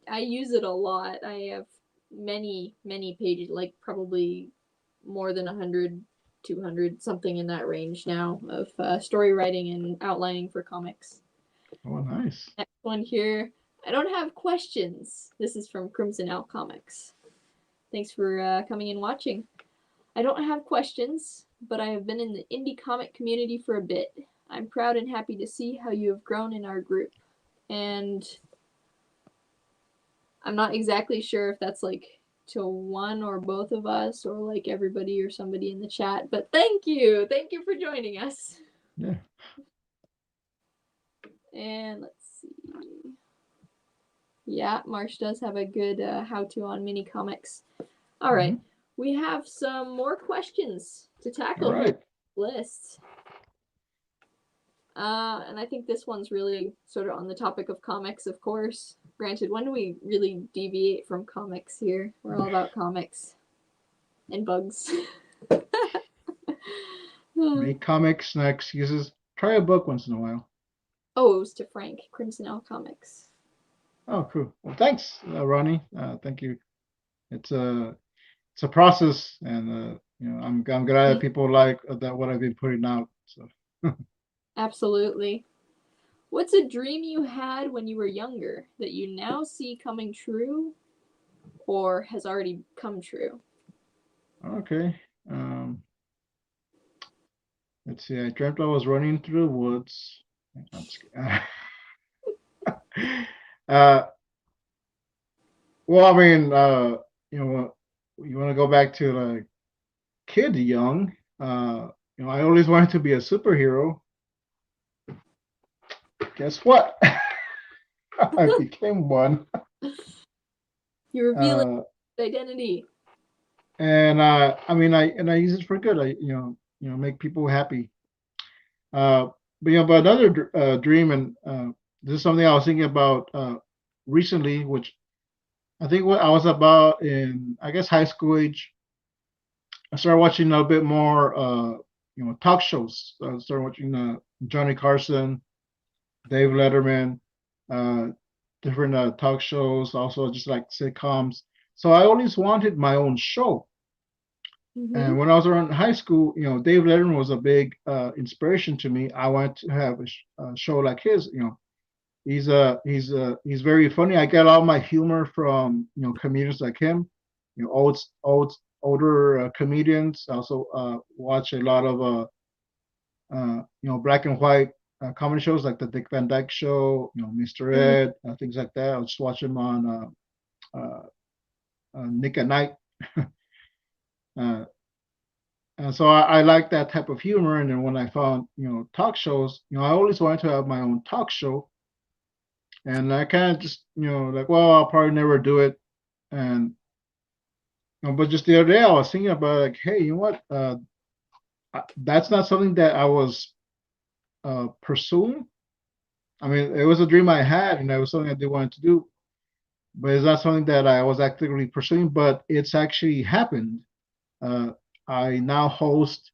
Speaker 1: I use it a lot. I have many pages, like probably more than 100, 200, something in that range now of story writing and outlining for comics.
Speaker 2: Oh, nice.
Speaker 1: Next one here. I don't have questions. This is from Crimson Owl Comics. Thanks for coming and watching. I don't have questions, but I have been in the indie comic community for a bit. I'm proud and happy to see how you have grown in our group. And I'm not exactly sure if that's like to one or both of us or like everybody or somebody in the chat, but thank you. Thank you for joining us.
Speaker 2: Yeah.
Speaker 1: And let's see. Yeah, Marsh does have a good how-to on mini comics. All right,
Speaker 2: Hmm.
Speaker 1: we have some more questions to
Speaker 2: All
Speaker 1: tackle here.
Speaker 2: right.
Speaker 1: List. And I think this one's really sort of on the topic of comics, of course. Granted, when do we really deviate from comics here? We're all about comics and bugs.
Speaker 2: Make comics, not excuses. Try a book once in a while.
Speaker 1: Oh, it was to Frank, Crimson Owl Comics.
Speaker 2: Oh, cool. Well, thanks, Ronnie. Thank you. It's a process, and I'm glad that people like that what I've been putting out. So
Speaker 1: Absolutely. What's a dream you had when you were younger that you now see coming true or has already come true?
Speaker 2: okay. Let's see. I dreamt I was running through the woods. I'm just uh, well, I mean, you know, you want to go back to like kid young. I always wanted to be a superhero. Guess what? I became one.
Speaker 1: You revealing
Speaker 2: Uh,
Speaker 1: identity.
Speaker 2: and I mean, I use it for good. Make people happy. Uh, but another dream, and this is something I was thinking about recently, which I think what I was about in, I guess, high school age. I started watching a bit more, talk shows. I started watching Johnny Carson, Dave Letterman, uh, different talk shows, also just like sitcoms. So I always wanted my own show.
Speaker 1: Mm-hmm.
Speaker 2: And when I was around high school, Dave Letterman was a big inspiration to me. I wanted to have a show like his. He's very funny. I get all my humor from comedians like him, older comedians. I also watch a lot of black and white comedy shows like the Dick Van Dyke Show, Mr.
Speaker 1: Mhm.
Speaker 2: Ed, things like that. I'll just watch him on Nick at Night. uh, and so I like that type of humor. And then when I found talk shows, I always wanted to have my own talk show, and I kind of just like, well, I'll probably never do it. And but just the other day I was thinking about like, hey, you know what? That's not something that I was pursuing. I mean, it was a dream I had, and it was something I did want to do, but it's not something that I was actively pursuing. But it's actually happened. Uh, I now host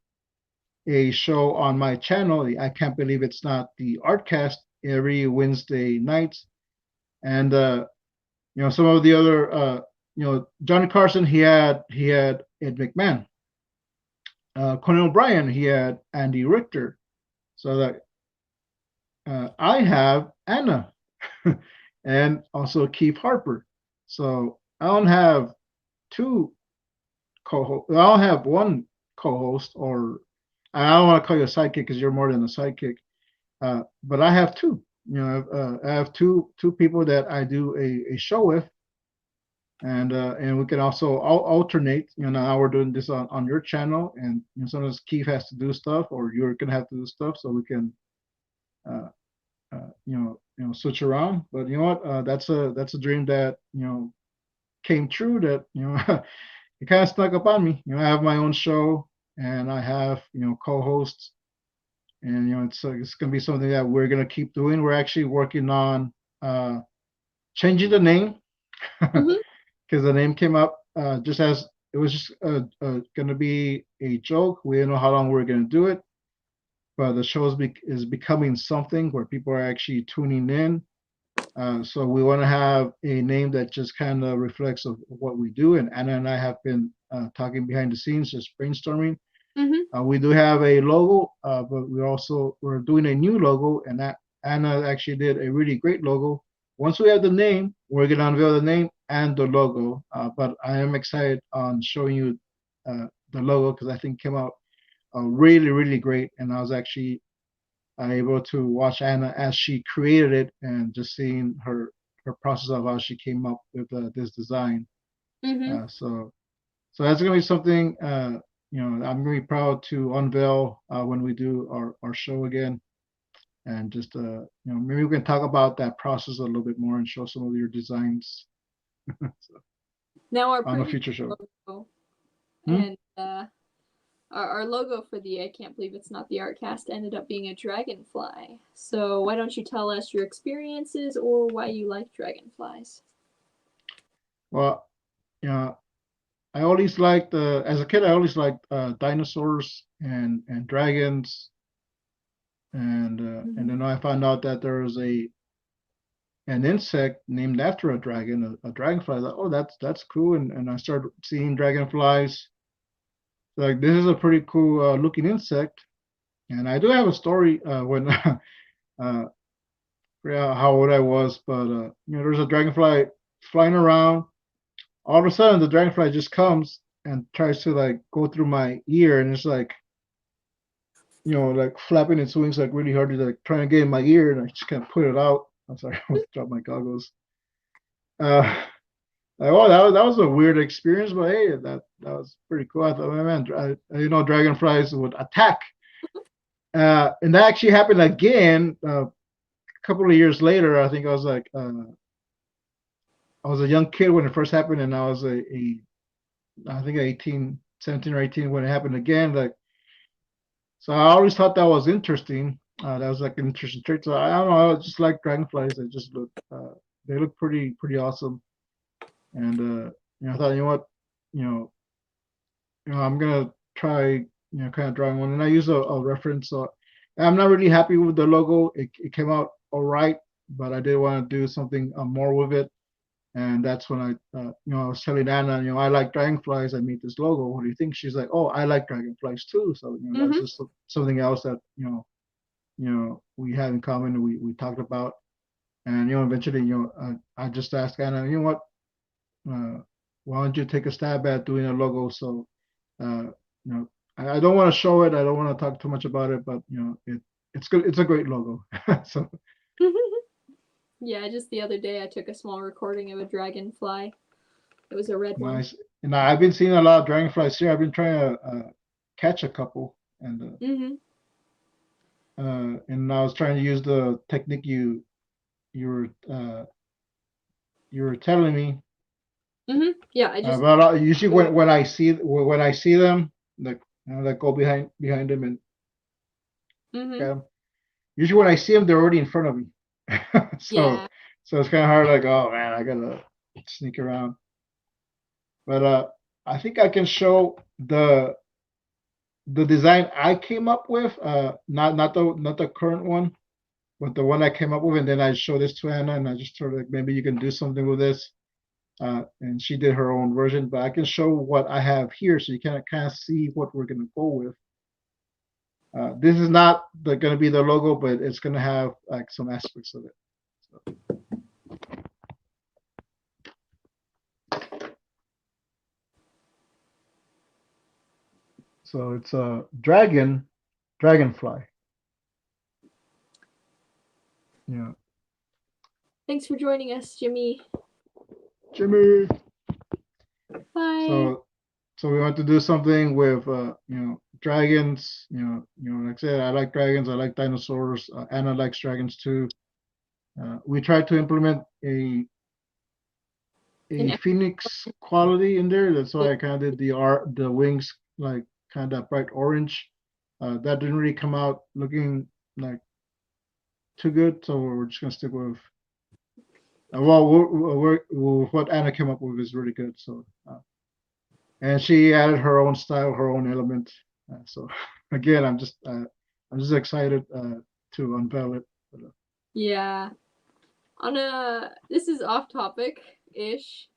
Speaker 2: a show on my channel. I can't believe it's not the Artcast every Wednesday nights, and some of the other Johnny Carson he had Ed McMahon, Conan O'Brien he had Andy Richter, so that I have Anna and also Keith Harper. So I don't have two co-host. I don't have one co-host, or I don't want to call you a sidekick because you're more than a sidekick. But I have two. I have two people that I do a show with, and we can also alternate. Now we're doing this on your channel, and sometimes Keith has to do stuff, or you're gonna have to do stuff, so we can uh, switch around. But you know what? That's a dream that came true. That it kind of snuck up on me. I have my own show, and I have co-hosts, and it's gonna be something that we're gonna keep doing. We're actually working on changing the name
Speaker 1: Mhm.
Speaker 2: because the name came up just as it was just gonna be a joke. We don't know how long we're gonna do it, but the show is becoming something where people are actually tuning in. So we want to have a name that just kind of reflects of what we do. And Anna and I have been talking behind the scenes, just brainstorming.
Speaker 1: Mhm.
Speaker 2: We do have a logo, but we're doing a new logo, and that Anna actually did a really great logo. Once we have the name, we're gonna unveil the name and the logo. But I am excited on showing you the logo because I think it came out really, really great. And I was actually able to watch Anna as she created it and just seeing her process of how she came up with this design.
Speaker 1: Mhm.
Speaker 2: So that's gonna be something I'm gonna be proud to unveil when we do our show again, and just maybe we can talk about that process a little bit more and show some of your designs
Speaker 1: Now our
Speaker 2: on a
Speaker 1: previous
Speaker 2: future show.
Speaker 1: logo
Speaker 2: Hmm?
Speaker 1: and our logo for the I Can't Believe It's Not the Artcast ended up being a dragonfly. So why don't you tell us your experiences or why you like dragonflies?
Speaker 2: Well, I always liked as a kid. I always liked dinosaurs and dragons, and
Speaker 1: Mhm.
Speaker 2: then I found out that there was an insect named after a dragon, a dragonfly. I thought, oh, that's cool, and I started seeing dragonflies. Like this is a pretty cool looking insect, and I do have a story when yeah, how old I was, but there's a dragonfly flying around. All of a sudden, the dragonfly just comes and tries to like go through my ear, and it's like like flapping its wings like really hard, like trying to get in my ear, and I just can't put it out. I'm sorry, I almost dropped my goggles. Uh, oh, that was a weird experience, but hey, that was pretty cool. I thought, man, dragonflies would attack, and that actually happened again a couple of years later. I think I was a young kid when it first happened, and I was I think 18, 17 or 18 when it happened again. Like, so I always thought that was interesting. That was like an interesting trait. So I don't know. I just like dragonflies. They look pretty awesome. And I thought, you know, I'm gonna try, kind of drawing one. And I use a reference. So I'm not really happy with the logo. It came out all right, but I did want to do something more with it. And that's when I was telling Anna, I like dragonflies. I made this logo. What do you think? She's like, oh, I like dragonflies too. So, that's
Speaker 1: Mhm.
Speaker 2: just something else that, we have in common and we talked about. And eventually, I just asked Anna, what, uh, why don't you take a stab at doing a logo? So, uh, I don't want to show it. I don't want to talk too much about it, but it's good. It's a great logo. So
Speaker 1: Yeah, just the other day I took a small recording of a dragonfly. It was a red one.
Speaker 2: nice. And I've been seeing a lot of dragonflies here. I've been trying to catch a couple,
Speaker 1: Mm-hmm.
Speaker 2: and I was trying to use the technique you were you were telling me.
Speaker 1: Mm-hmm. Yeah, I just.
Speaker 2: But usually when I see them, like like go behind them and
Speaker 1: Mm-hmm.
Speaker 2: okay, usually when I see them, they're already in front of me. so
Speaker 1: Yeah.
Speaker 2: so it's kind of hard. Like, oh man, I gotta sneak around. But I think I can show the design I came up with. Not the current one, but the one I came up with, and then I showed this to Anna, and I just told her like maybe you can do something with this. And she did her own version, but I can show what I have here, so you can kind of see what we're gonna go with. This is not going to be the logo, but it's going to have like some aspects of it. So it's a dragonfly. Yeah,
Speaker 1: Thanks for joining us, Jimmy.
Speaker 2: Jimmy.
Speaker 1: Bye.
Speaker 2: So we want to do something with dragons. Like I said, I like dragons. I like dinosaurs. Anna likes dragons too. We tried to implement a
Speaker 1: And
Speaker 2: phoenix quality in there. That's why I kind of did the wings like kind of bright orange. That didn't really come out looking like too good, so we're just gonna stick with. Well, what Anna came up with is really good. So, and she added her own style, her own element. So, again, I'm just excited to unveil it. But,
Speaker 1: yeah. This is off topic ish,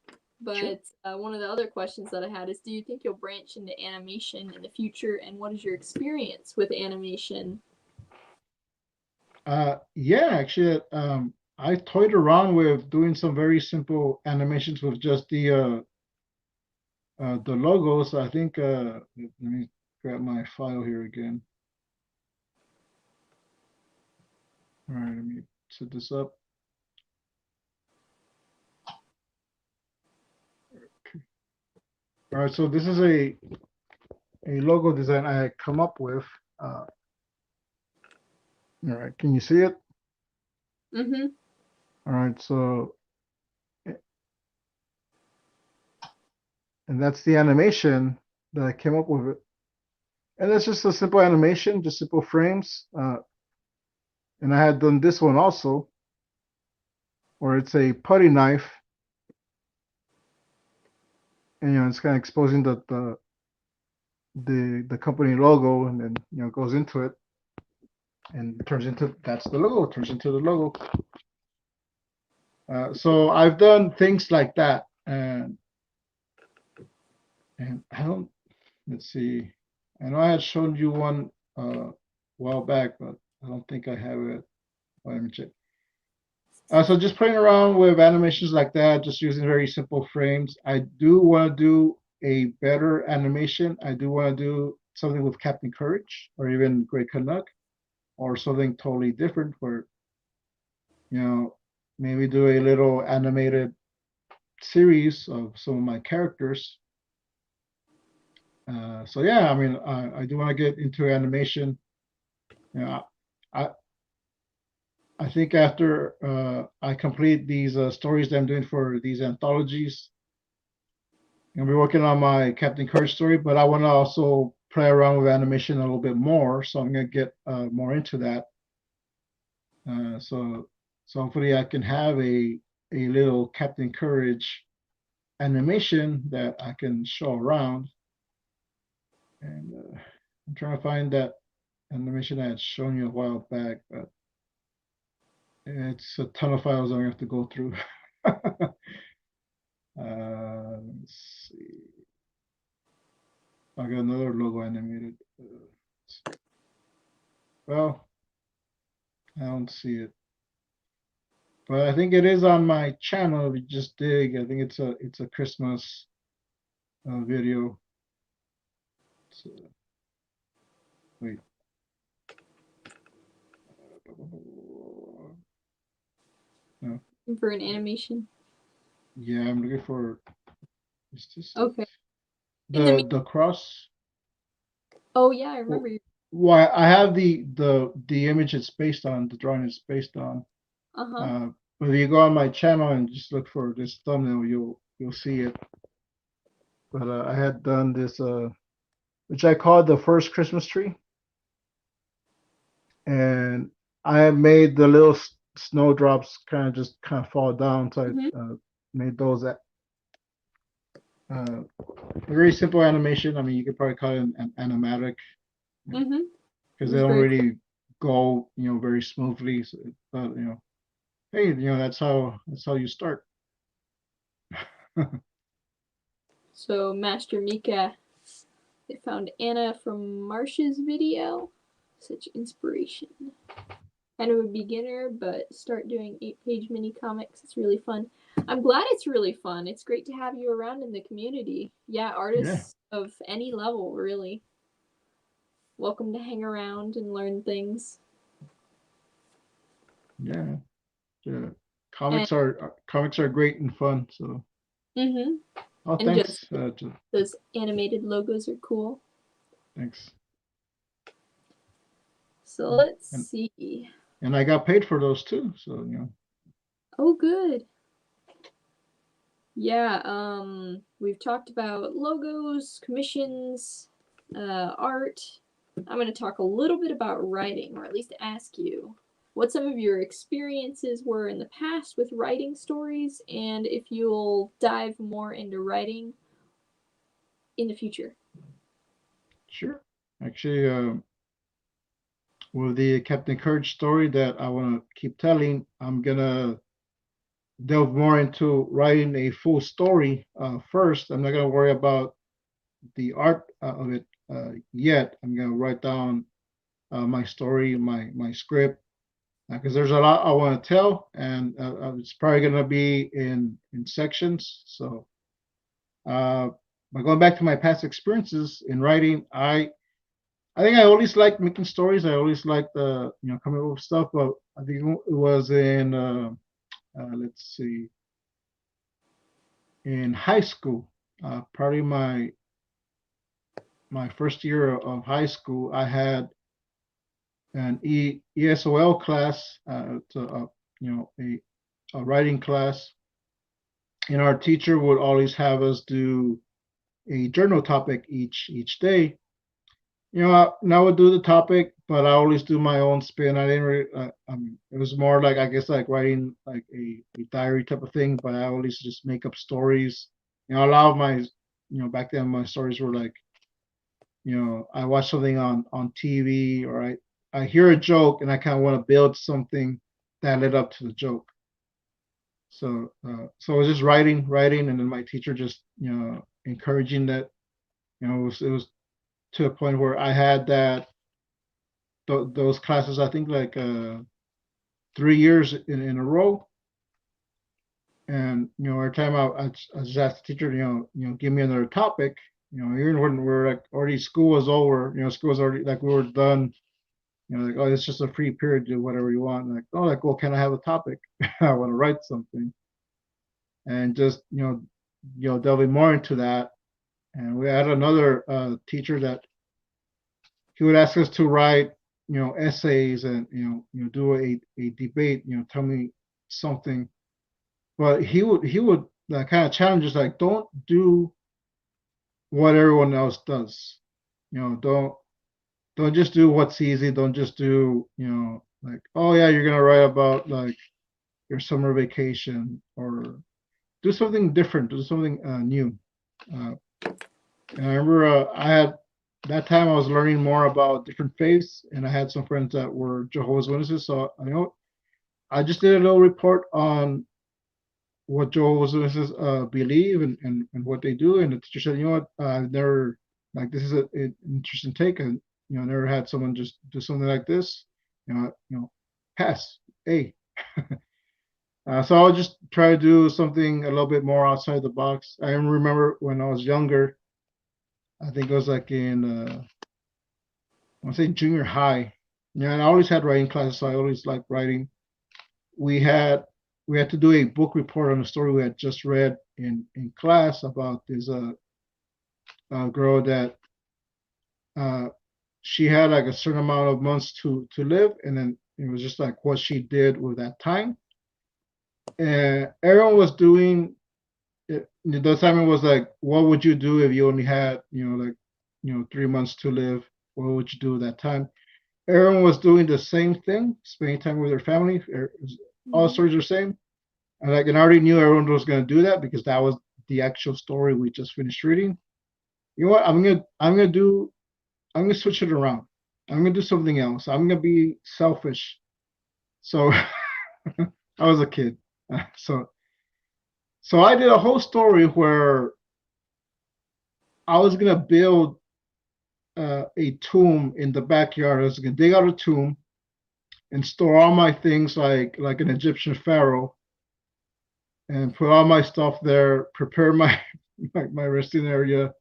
Speaker 2: sure.
Speaker 1: but one of the other questions that I had is, do you think you'll branch into animation in the future, and what is your experience with animation?
Speaker 2: Yeah, actually, I toyed around with doing some very simple animations with just the logos. I think let me grab my file here again. All right, let me set this up. All right, so this is a logo design I come up with. All right, can you see it?
Speaker 1: Mm-hmm.
Speaker 2: All right, so and that's the animation that I came up with it. And it's just a simple animation, just simple frames. And I had done this one also, where it's a putty knife, and it's kind of exposing the company logo, and then goes into it, and turns into that's the logo. Turns into the logo. So I've done things like that, and I don't. Let's see. I know I had shown you one a while back, but I don't think I have it. Let me check. So just playing around with animations like that, just using very simple frames. I do want to do a better animation. I do want to do something with Captain Courage or even Great Canuck or something totally different where, you know, maybe do a little animated series of some of my characters. So yeah, I mean, I do want to get into animation. You know, I I think after I complete these stories that I'm doing for these anthologies, I'm gonna be working on my Captain Courage story, but I want to also play around with animation a little bit more. So I'm gonna get more into that. So hopefully I can have a little Captain Courage animation that I can show around. And I'm trying to find that animation I had shown you a while back, but it's a ton of files I'm gonna have to go through. Let's see. I got another logo animated. Well, I don't see it. But I think it is on my channel. If you just dig, I think it's a Christmas video. So, wait. No.
Speaker 1: For an animation.
Speaker 2: Yeah, I'm looking for. Is this it?
Speaker 1: Okay. In the
Speaker 2: The cross.
Speaker 1: oh yeah, I
Speaker 2: Well,
Speaker 1: remember you.
Speaker 2: why I have the image it's based on, the drawing it's based on.
Speaker 1: Uh-huh.
Speaker 2: Uh, but if you go on my channel and just look for this thumbnail, you'll see it. But I had done this, which I called the first Christmas tree, and I had made the little snowdrops kind of fall down, so
Speaker 1: Mm-hmm.
Speaker 2: I made those a very simple animation. I mean, you could probably call it an animatic
Speaker 1: Mm-hmm. It
Speaker 2: because they
Speaker 1: was
Speaker 2: don't
Speaker 1: very cool.
Speaker 2: really go, very smoothly. So, but hey, that's how you start.
Speaker 1: So Master Mika, they found Anna from Marsh's video. Such inspiration. Kind of a beginner, but start doing 8-page mini comics. It's really fun. I'm glad it's really fun. It's great to have you around in the community. Yeah,
Speaker 2: Yeah,
Speaker 1: artists of any level, really. Welcome to hang around and learn things.
Speaker 2: yeah, yeah.
Speaker 1: And
Speaker 2: Comics are great and fun. So,
Speaker 1: mm-hmm.
Speaker 2: oh,
Speaker 1: And just
Speaker 2: thanks,
Speaker 1: those animated logos are cool.
Speaker 2: thanks.
Speaker 1: So let's
Speaker 2: And
Speaker 1: see.
Speaker 2: and I got paid for those too. So
Speaker 1: Oh, good. Yeah, we've talked about logos, commissions, art. I'm going to talk a little bit about writing, or at least ask you what some of your experiences were in the past with writing stories, and if you'll dive more into writing in the future.
Speaker 2: sure. Actually, with the Captain Courage story that I want to keep telling, I'm gonna delve more into writing a full story first. I'm not gonna worry about the art of it yet. I'm gonna write down my story, my script, because there's a lot I want to tell, and it's probably gonna be in sections. So, uh, but going back to my past experiences in writing, I think I always liked making stories. I always liked coming up with stuff. But I think it was in let's see, in high school, probably my first year of high school. I had an ESOL class, a writing class, and our teacher would always have us do a journal topic each day. I would do the topic, but I always do my own spin. I didn't really, it was more like, I guess, like writing like a diary type of thing, but I always just make up stories. A lot of my, back then my stories were like, I watch something on TV, or I hear a joke and I kind of want to build something that led up to the joke. So I was just writing, and then my teacher just, encouraging that. It was to a point where I had those classes, I think, like 3 years in a row. And every time I just asked the teacher, give me another topic. Even when we're like already school was over, school was already like we were done. Like, oh, it's just a free period, do whatever you want. Like, oh, like, well, can I have a topic? I want to write something, and just delving more into that. And we had another teacher that he would ask us to write, essays, and do a debate. Tell me something, but he would kind of challenge us, like, don't do what everyone else does. Don't just do what's easy. Don't just do like, oh yeah, you're gonna write about like your summer vacation, or do something different, do something new. Uh, and I remember I had that time I was learning more about different faiths, and I had some friends that were Jehovah's Witnesses. So I just did a little report on what Jehovah's Witnesses believe, and what they do. And the teacher said, I've never, like, this is an interesting take, and never had someone just do something like this. Pass A. So I'll just try to do something a little bit more outside the box. I remember when I was younger, I think it was like in, I want to say junior high. Yeah, and I always had writing classes, so I always liked writing. We had we had to do a book report on a story we had just read in class about this girl that uh, she had like a certain amount of months to live, and then it was just like what she did with that time. And everyone was doing it. The assignment was like, what would you do if you only had, 3 months to live? What would you do with that time? Everyone was doing the same thing, spending time with their family. All
Speaker 1: Hmm.
Speaker 2: stories are the same. And I already knew everyone was going to do that because that was the actual story we just finished reading. You know what? I'm gonna switch it around. I'm gonna do something else. I'm gonna be selfish. So I was a kid. So so I did a whole story where I was gonna build a tomb in the backyard. I was gonna dig out a tomb and store all my things like an Egyptian pharaoh and put all my stuff there. Prepare my my resting area.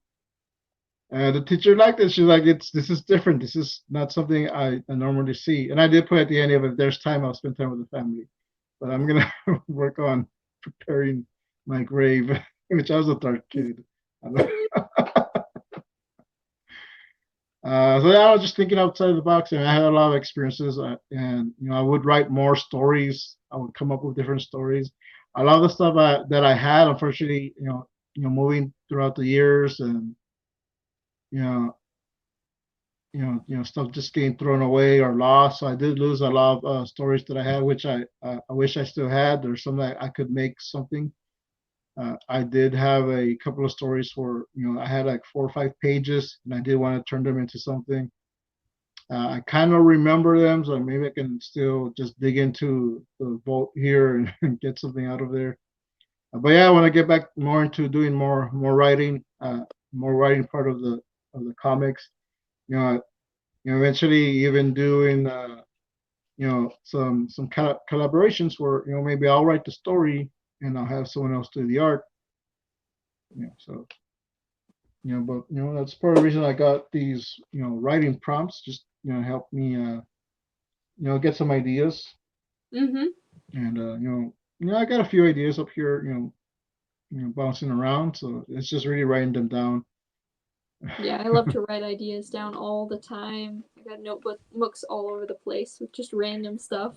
Speaker 2: The teacher liked it. She's like, "It's this is different. This is not something I normally see." And I did put at the end of it, "There's time. I'll spend time with the family." But I'm gonna work on preparing my grave, which I was a dark kid. So yeah, I was just thinking outside the box, and I had a lot of experiences. And I would write more stories. I would come up with different stories. A lot of the stuff that I had, unfortunately, moving throughout the years, and you know, stuff just getting thrown away or lost. So I did lose a lot of stories that I had, which I wish I still had. There's some that I could make something. I did have a couple of stories where I had like 4 or 5 pages, and I did want to turn them into something. I kind of remember them, so maybe I can still just dig into the vault here and get something out of there. But yeah, when I get back more into doing more writing part of the comics, you know, eventually even doing some collaborations where maybe I'll write the story and I'll have someone else do the art. So but that's part of the reason I got these writing prompts, just help me get some ideas.
Speaker 1: Hmm.
Speaker 2: And I got a few ideas up here, bouncing around, so it's just really writing them down.
Speaker 1: Yeah, I love to write ideas down all the time. I got notebooks all over the place with just random stuff.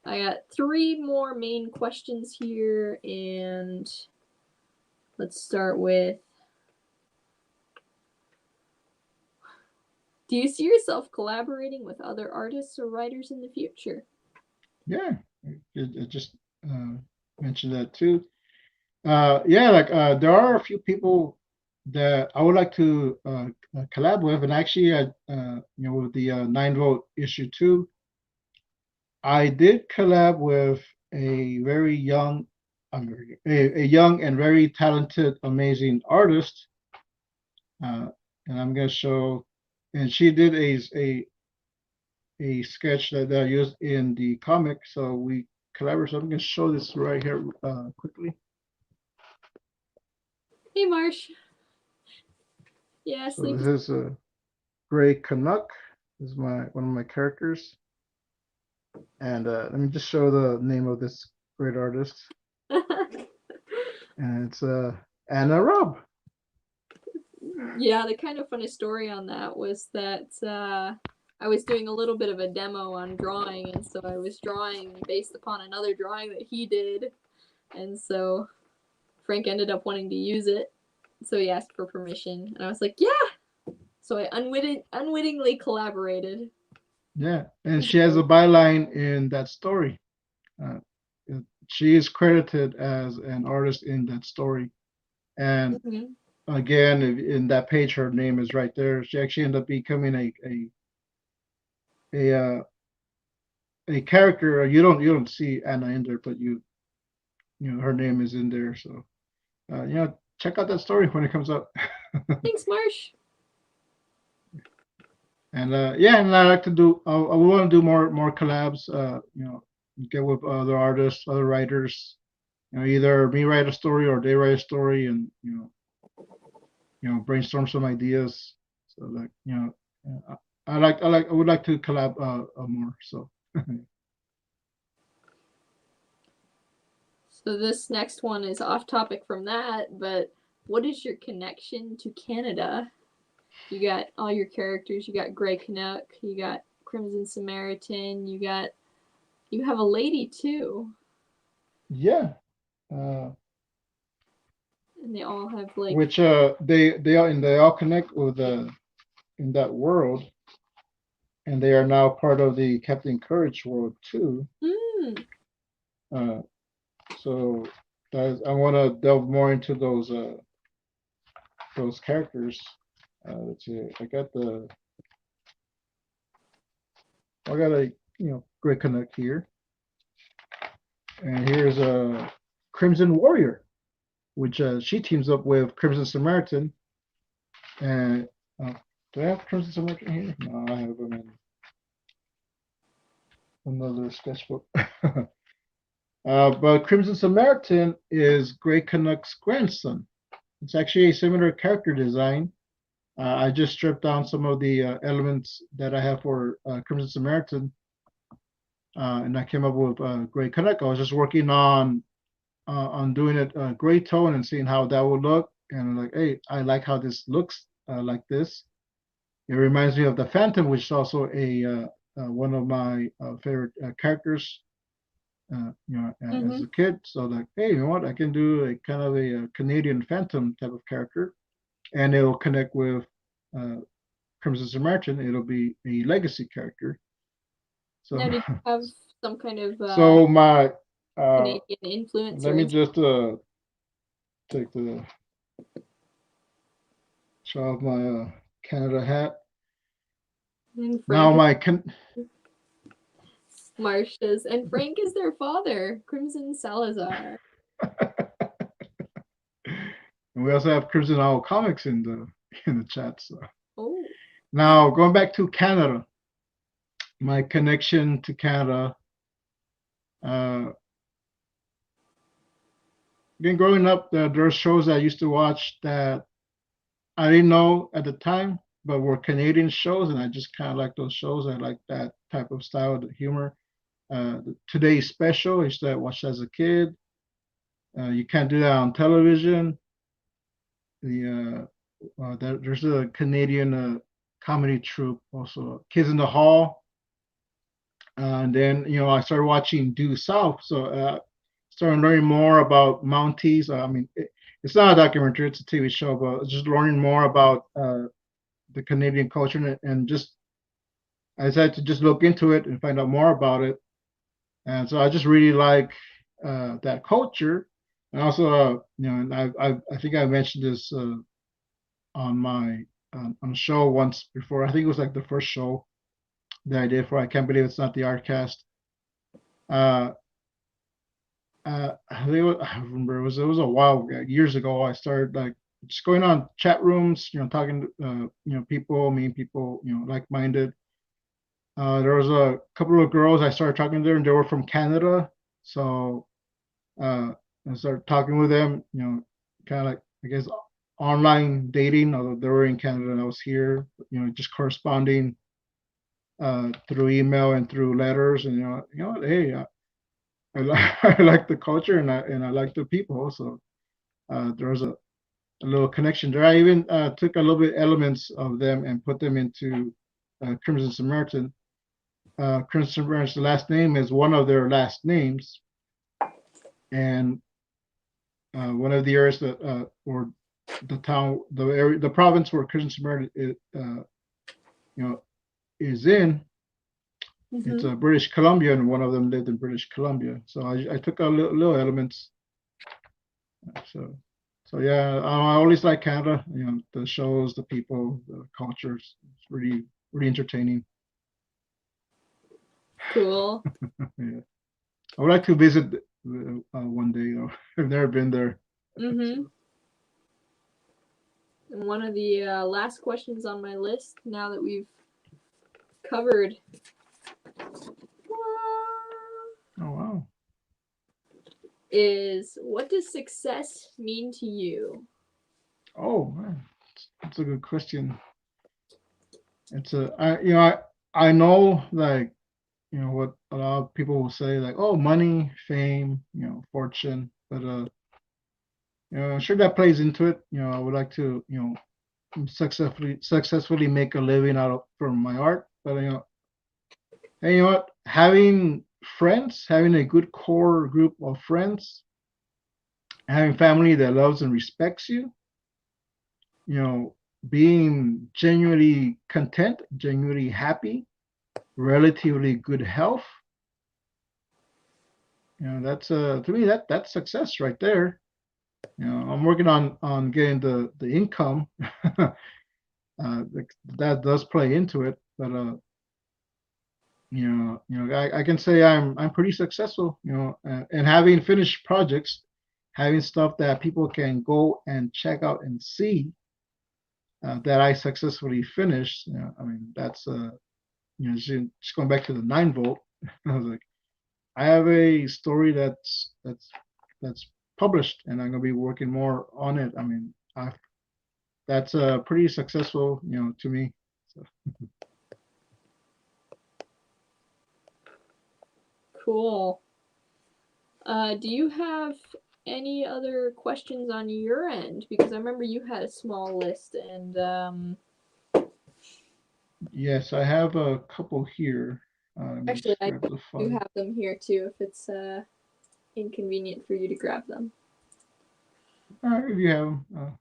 Speaker 1: I got three more main questions here, and let's start with, do you see yourself collaborating with other artists or writers in the future?
Speaker 2: Yeah, it just uh, mentioned that too. Yeah, like there are a few people that I would like to collab with, and actually, with the 9 vote issue 2, I did collab with a very young, a young and very talented, amazing artist, uh, and I'm gonna show, and she did a sketch that I used in the comic, so we collaborated. So I'm gonna show this right here quickly.
Speaker 1: Hey, Marsh. Yeah,
Speaker 2: So
Speaker 1: sleep
Speaker 2: this
Speaker 1: is.
Speaker 2: is a Gray Canuck. This is my one of my characters. And let me just show the name of this great artist. And it's Anna Raub.
Speaker 1: Yeah, the kind of funny story on that was that I was doing a little bit of a demo on drawing, and so I was drawing based upon another drawing that he did, and so Frank ended up wanting to use it, so he asked for permission, and I was like, yeah. So I unwittingly collaborated.
Speaker 2: Yeah, and she has a byline in that story. Uh, she is credited as an artist in that story. And
Speaker 1: Mm-hmm.
Speaker 2: again, in that page, her name is right there. She actually ended up becoming a a character. You don't see Anna in there, but her name is in there. So check out that story when it comes out.
Speaker 1: Thanks, Marsh.
Speaker 2: And yeah, and I like to do. I want to do more collabs. get with other artists, other writers. Either me write a story or they write a story, and brainstorm some ideas. So like I would like to collab more. So
Speaker 1: So this next one is off topic from that, but what is your connection to Canada? You got all your characters. You got Grey Canuck. You got Crimson Samaritan. You have a lady too,
Speaker 2: yeah,
Speaker 1: and they all have like.
Speaker 2: which they all connect with in that world, and they are now part of the Captain Courage world too.
Speaker 1: Mm.
Speaker 2: Uh, so I want to delve more into those characters. Let's see. I got a Great Connect here, and here's a Crimson Warrior, which she teams up with Crimson Samaritan. And do I have Crimson Samaritan here? No, I have them in another sketchbook. But Crimson Samaritan is Grey Canuck's grandson. It's actually a similar character design. I just stripped down some of the elements that I have for Crimson Samaritan, and I came up with Grey Canuck. I was just working on doing it gray tone and seeing how that would look. And I'm like, hey, I like how this looks like this. It reminds me of the Phantom, which is also a one of my favorite characters. As a kid. So like, hey, you know what? I can do a kind of a Canadian Phantom type of character, and it'll connect with uh, Crimson Samaritan. It'll be a legacy character. So,
Speaker 1: Now, did you have some kind of
Speaker 2: so my
Speaker 1: Canadian influence?
Speaker 2: let me just take the show off my Canada hat.
Speaker 1: And
Speaker 2: Now
Speaker 1: Marcia's, and Frank is their father, Crimson Salazar.
Speaker 2: and we also have Crimson Owl Comics in the chat. So
Speaker 1: Oh.
Speaker 2: now going back to Canada, my connection to Canada. Again, growing up, there are shows I used to watch that I didn't know at the time, but were Canadian shows, and I just kind of like those shows. I like that type of style, the humor. Today's Special, I used to watch as a kid. You can't do that on television. There's a Canadian comedy troupe also, Kids in the Hall. And then I started watching Due South, so started learning more about Mounties. I mean, it's not a documentary; it's a TV show, but just learning more about the Canadian culture, and just I decided to just look into it and find out more about it. And so I just really like that culture, and also, and I think I mentioned this on my on a show once before. I think it was like the first show that I did for I Can't Believe It's Not the Artcast. I remember it was a while years ago. I started like just going on chat rooms, talking to people, meeting people, like-minded. There was a couple of girls I started talking to, and they were from Canada, so I started talking with them. Kind of like I guess online dating, although they were in Canada and I was here. Just corresponding through email and through letters, and hey, I like the culture and I like the people. So there was a little connection there. I even took a little bit elements of them and put them into Crimson Samaritan. Crimson Samaritan's last name is one of their last names, and one of the areas that or the town, the area, the province where Crimson Samaritan is in. It's British Columbia, and one of them lived in British Columbia. So I took a little elements. So yeah, I always like Canada. The shows, the people, the cultures. It's really entertaining.
Speaker 1: Cool.
Speaker 2: Yeah, I would like to visit one day though. I've never been there.
Speaker 1: And one of the last questions on my list, now that we've covered.
Speaker 2: Oh
Speaker 1: is, what does success mean to you?
Speaker 2: Oh man, that's a good question. I know, like, what a lot of people will say, like, oh, money, fame, fortune, but sure, that plays into it. I would like to, successfully make a living out of from my art. But and you know what, having friends, having a good core group of friends, having family that loves and respects you, you know, being genuinely content, genuinely happy, relatively good health, that's to me, that's success right there. I'm working on getting the income. That does play into it, but I can say I'm pretty successful, and having finished projects, having stuff that people can go and check out and see, that I successfully finished. I mean, that's just going back to the 9 volt. I was like, I have a story that's published, and I'm gonna be working more on it. I mean, that's pretty successful, to me. So.
Speaker 1: Cool. Do you have any other questions on your end? Because I remember you had a small list, and
Speaker 2: Yes, I have a couple here. Let me
Speaker 1: actually,
Speaker 2: just
Speaker 1: I
Speaker 2: grab the
Speaker 1: do
Speaker 2: file.
Speaker 1: have them here too. If it's inconvenient for you to grab them.
Speaker 2: All right, if you have them.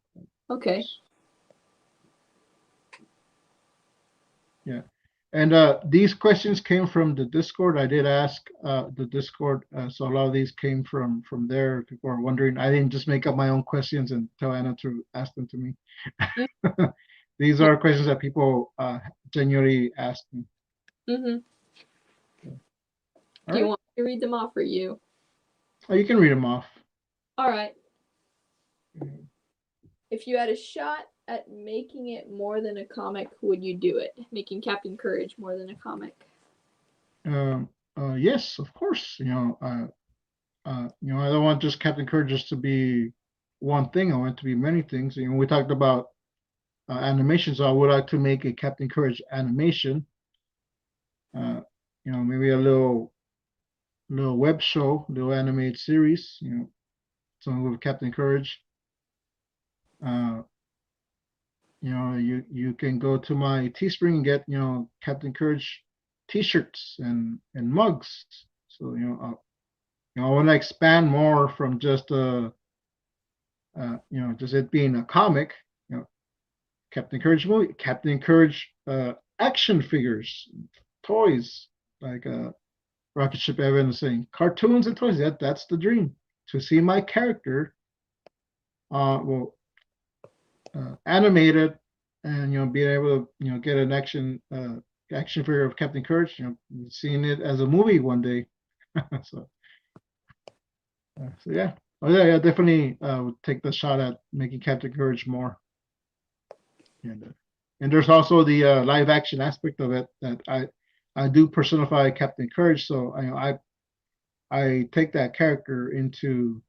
Speaker 1: Okay.
Speaker 2: Yeah. And these questions came from the Discord. I did ask the Discord, so a lot of these came from there. People are wondering. I didn't just make up my own questions and tell Anna to ask them to me. These are questions that people genuinely ask me.
Speaker 1: Mm-hmm.
Speaker 2: All
Speaker 1: Do you
Speaker 2: right.
Speaker 1: want me to read them off for you?
Speaker 2: Oh, you can read them off.
Speaker 1: All right. If you had a shot at making it more than a comic, would you do it? Making Captain Courage more than a comic?
Speaker 2: Yes, of course. I don't want just Captain Courage just to be one thing. I want it to be many things. We talked about animation, so I would like to make a Captain Courage animation. Uh, maybe a little web show, little animated series. Something with Captain Courage. Uh, you can go to my Teespring and get Captain Courage T-shirts and mugs. So I want to expand more from just just it being a comic. Captain Courage movie, Captain Courage action figures, toys, like Rocket Ship Evan is saying, cartoons and toys. That's the dream, to see my character, well, animated, and being able to get an action figure of Captain Courage. Seeing it as a movie one day. so so yeah. Oh yeah, definitely would take the shot at making Captain Courage more. And there's also the live action aspect of it, that I do personify Captain Courage. So I take that character into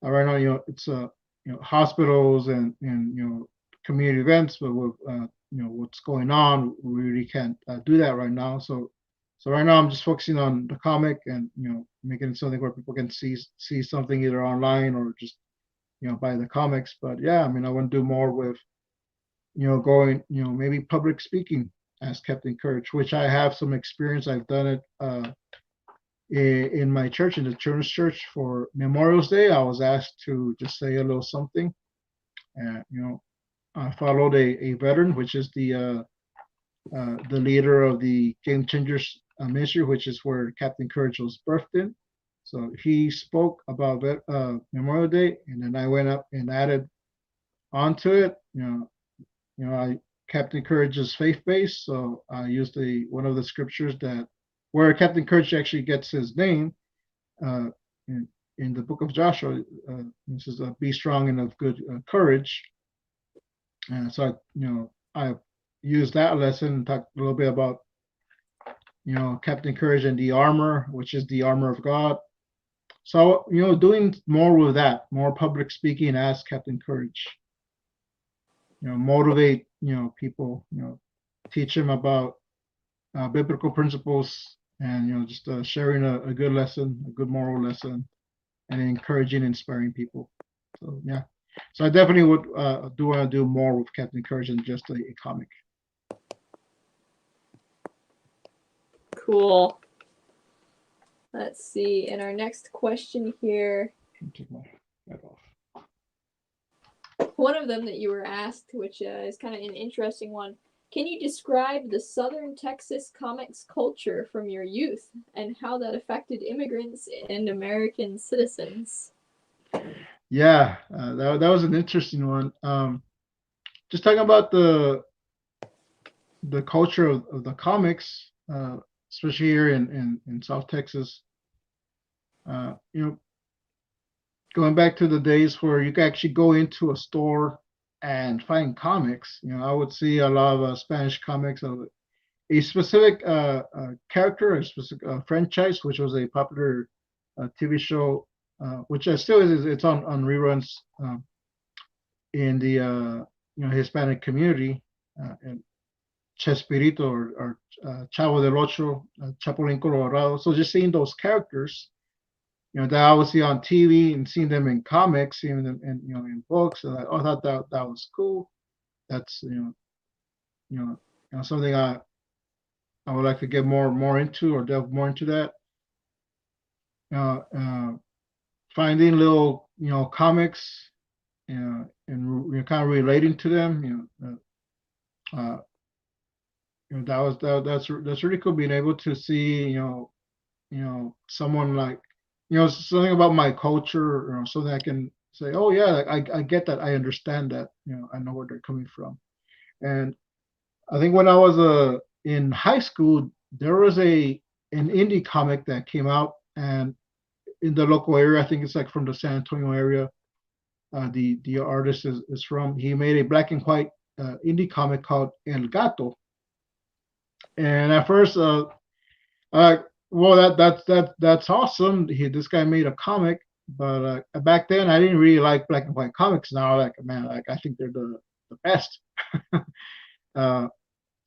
Speaker 2: right now. It's hospitals and community events, but with what's going on, we really can't do that right now. So right now I'm just focusing on the comic, and making it something where people can see something either online or just buy the comics. But yeah, I mean, I want to do more with going, maybe public speaking as Captain Courage, which I have some experience. I've done it in my church, in the children's church, for Memorial's Day. I was asked to just say a little something. And, I followed a veteran, which is the leader of the Game Changers ministry, which is where Captain Courage was birthed in. So he spoke about Memorial Day, and then I went up and added onto it. I Captain Courage is faith based, so I used one of the scriptures that where Captain Courage actually gets his name, uh, in the book of Joshua. This is be strong and of good courage. So I used that lesson and talked a little bit about Captain Courage and the armor, which is the armor of God. So, doing more with that, more public speaking as Captain Courage, motivate, people, teach them about biblical principles and, just sharing a good lesson, a good moral lesson, and encouraging, inspiring people. So, yeah. So I definitely would do want to do more with Captain Courage than just a comic.
Speaker 1: Cool. Let's see. And our next question here.
Speaker 2: Take my head off.
Speaker 1: One of them that you were asked, which is kind of an interesting one. Can you describe the Southern Texas comics culture from your youth and how that affected immigrants and American citizens?
Speaker 2: Yeah, that was an interesting one. Just talking about the culture of the comics, especially here in South Texas. Uh, you know, Going back to the days where you could actually go into a store and find comics. I would see a lot of Spanish comics of a specific character, a specific franchise, which was a popular TV show, which still is. It's on reruns in the Hispanic community, and Chespirito or Chavo del Ocho, Chapulín Colorado. So just seeing those characters, that I would see on TV and seeing them in comics, seeing them in books, and I thought that was cool. That's something I would like to get more into or delve more into that. Finding little comics, and kind of relating to them. That's really cool being able to see someone like something about my culture, something I can say, oh yeah, like, I get that, I understand that, I know where they're coming from. And I think when I was in high school, there was an indie comic that came out, and in the local area, I think it's like from the San Antonio area. The artist is from. He made a black and white indie comic called El Gato. And at first, well, that's awesome. This guy made a comic, but back then I didn't really like black and white comics. Now, like, man, like, I think they're the best. uh,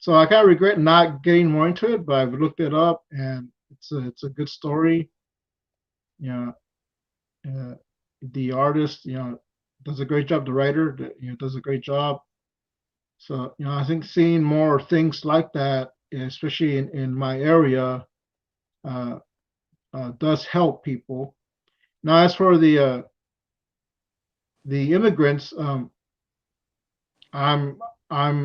Speaker 2: so I kind of regret not getting more into it, but I've looked it up, and it's a good story. You know, the artist, does a great job. The writer, does a great job. So, I think seeing more things like that, especially in my area, uh, does help people. Now, as for the immigrants, I'm I'm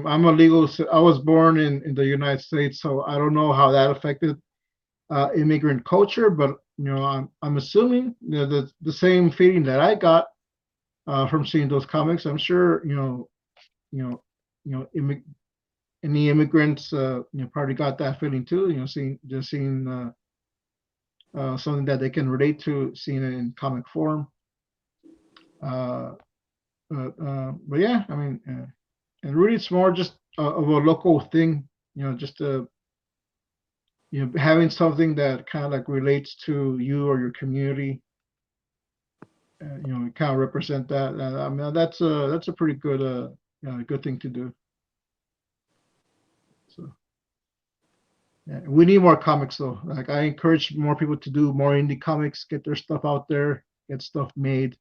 Speaker 2: a legal. I was born in the United States, so I don't know how that affected immigrant culture, but I'm assuming the same feeling that I got from seeing those comics. I'm sure you know you know any immigrants probably got that feeling too. Seeing something that they can relate to, seeing it in comic form. Uh, but yeah, I mean, and really, it's more just of a local thing. Just having something that kind of like relates to you or your community. Kind of represent that. I mean, that's a pretty good thing to do. So yeah, we need more comics though. Like, I encourage more people to do more indie comics, get their stuff out there, get stuff made,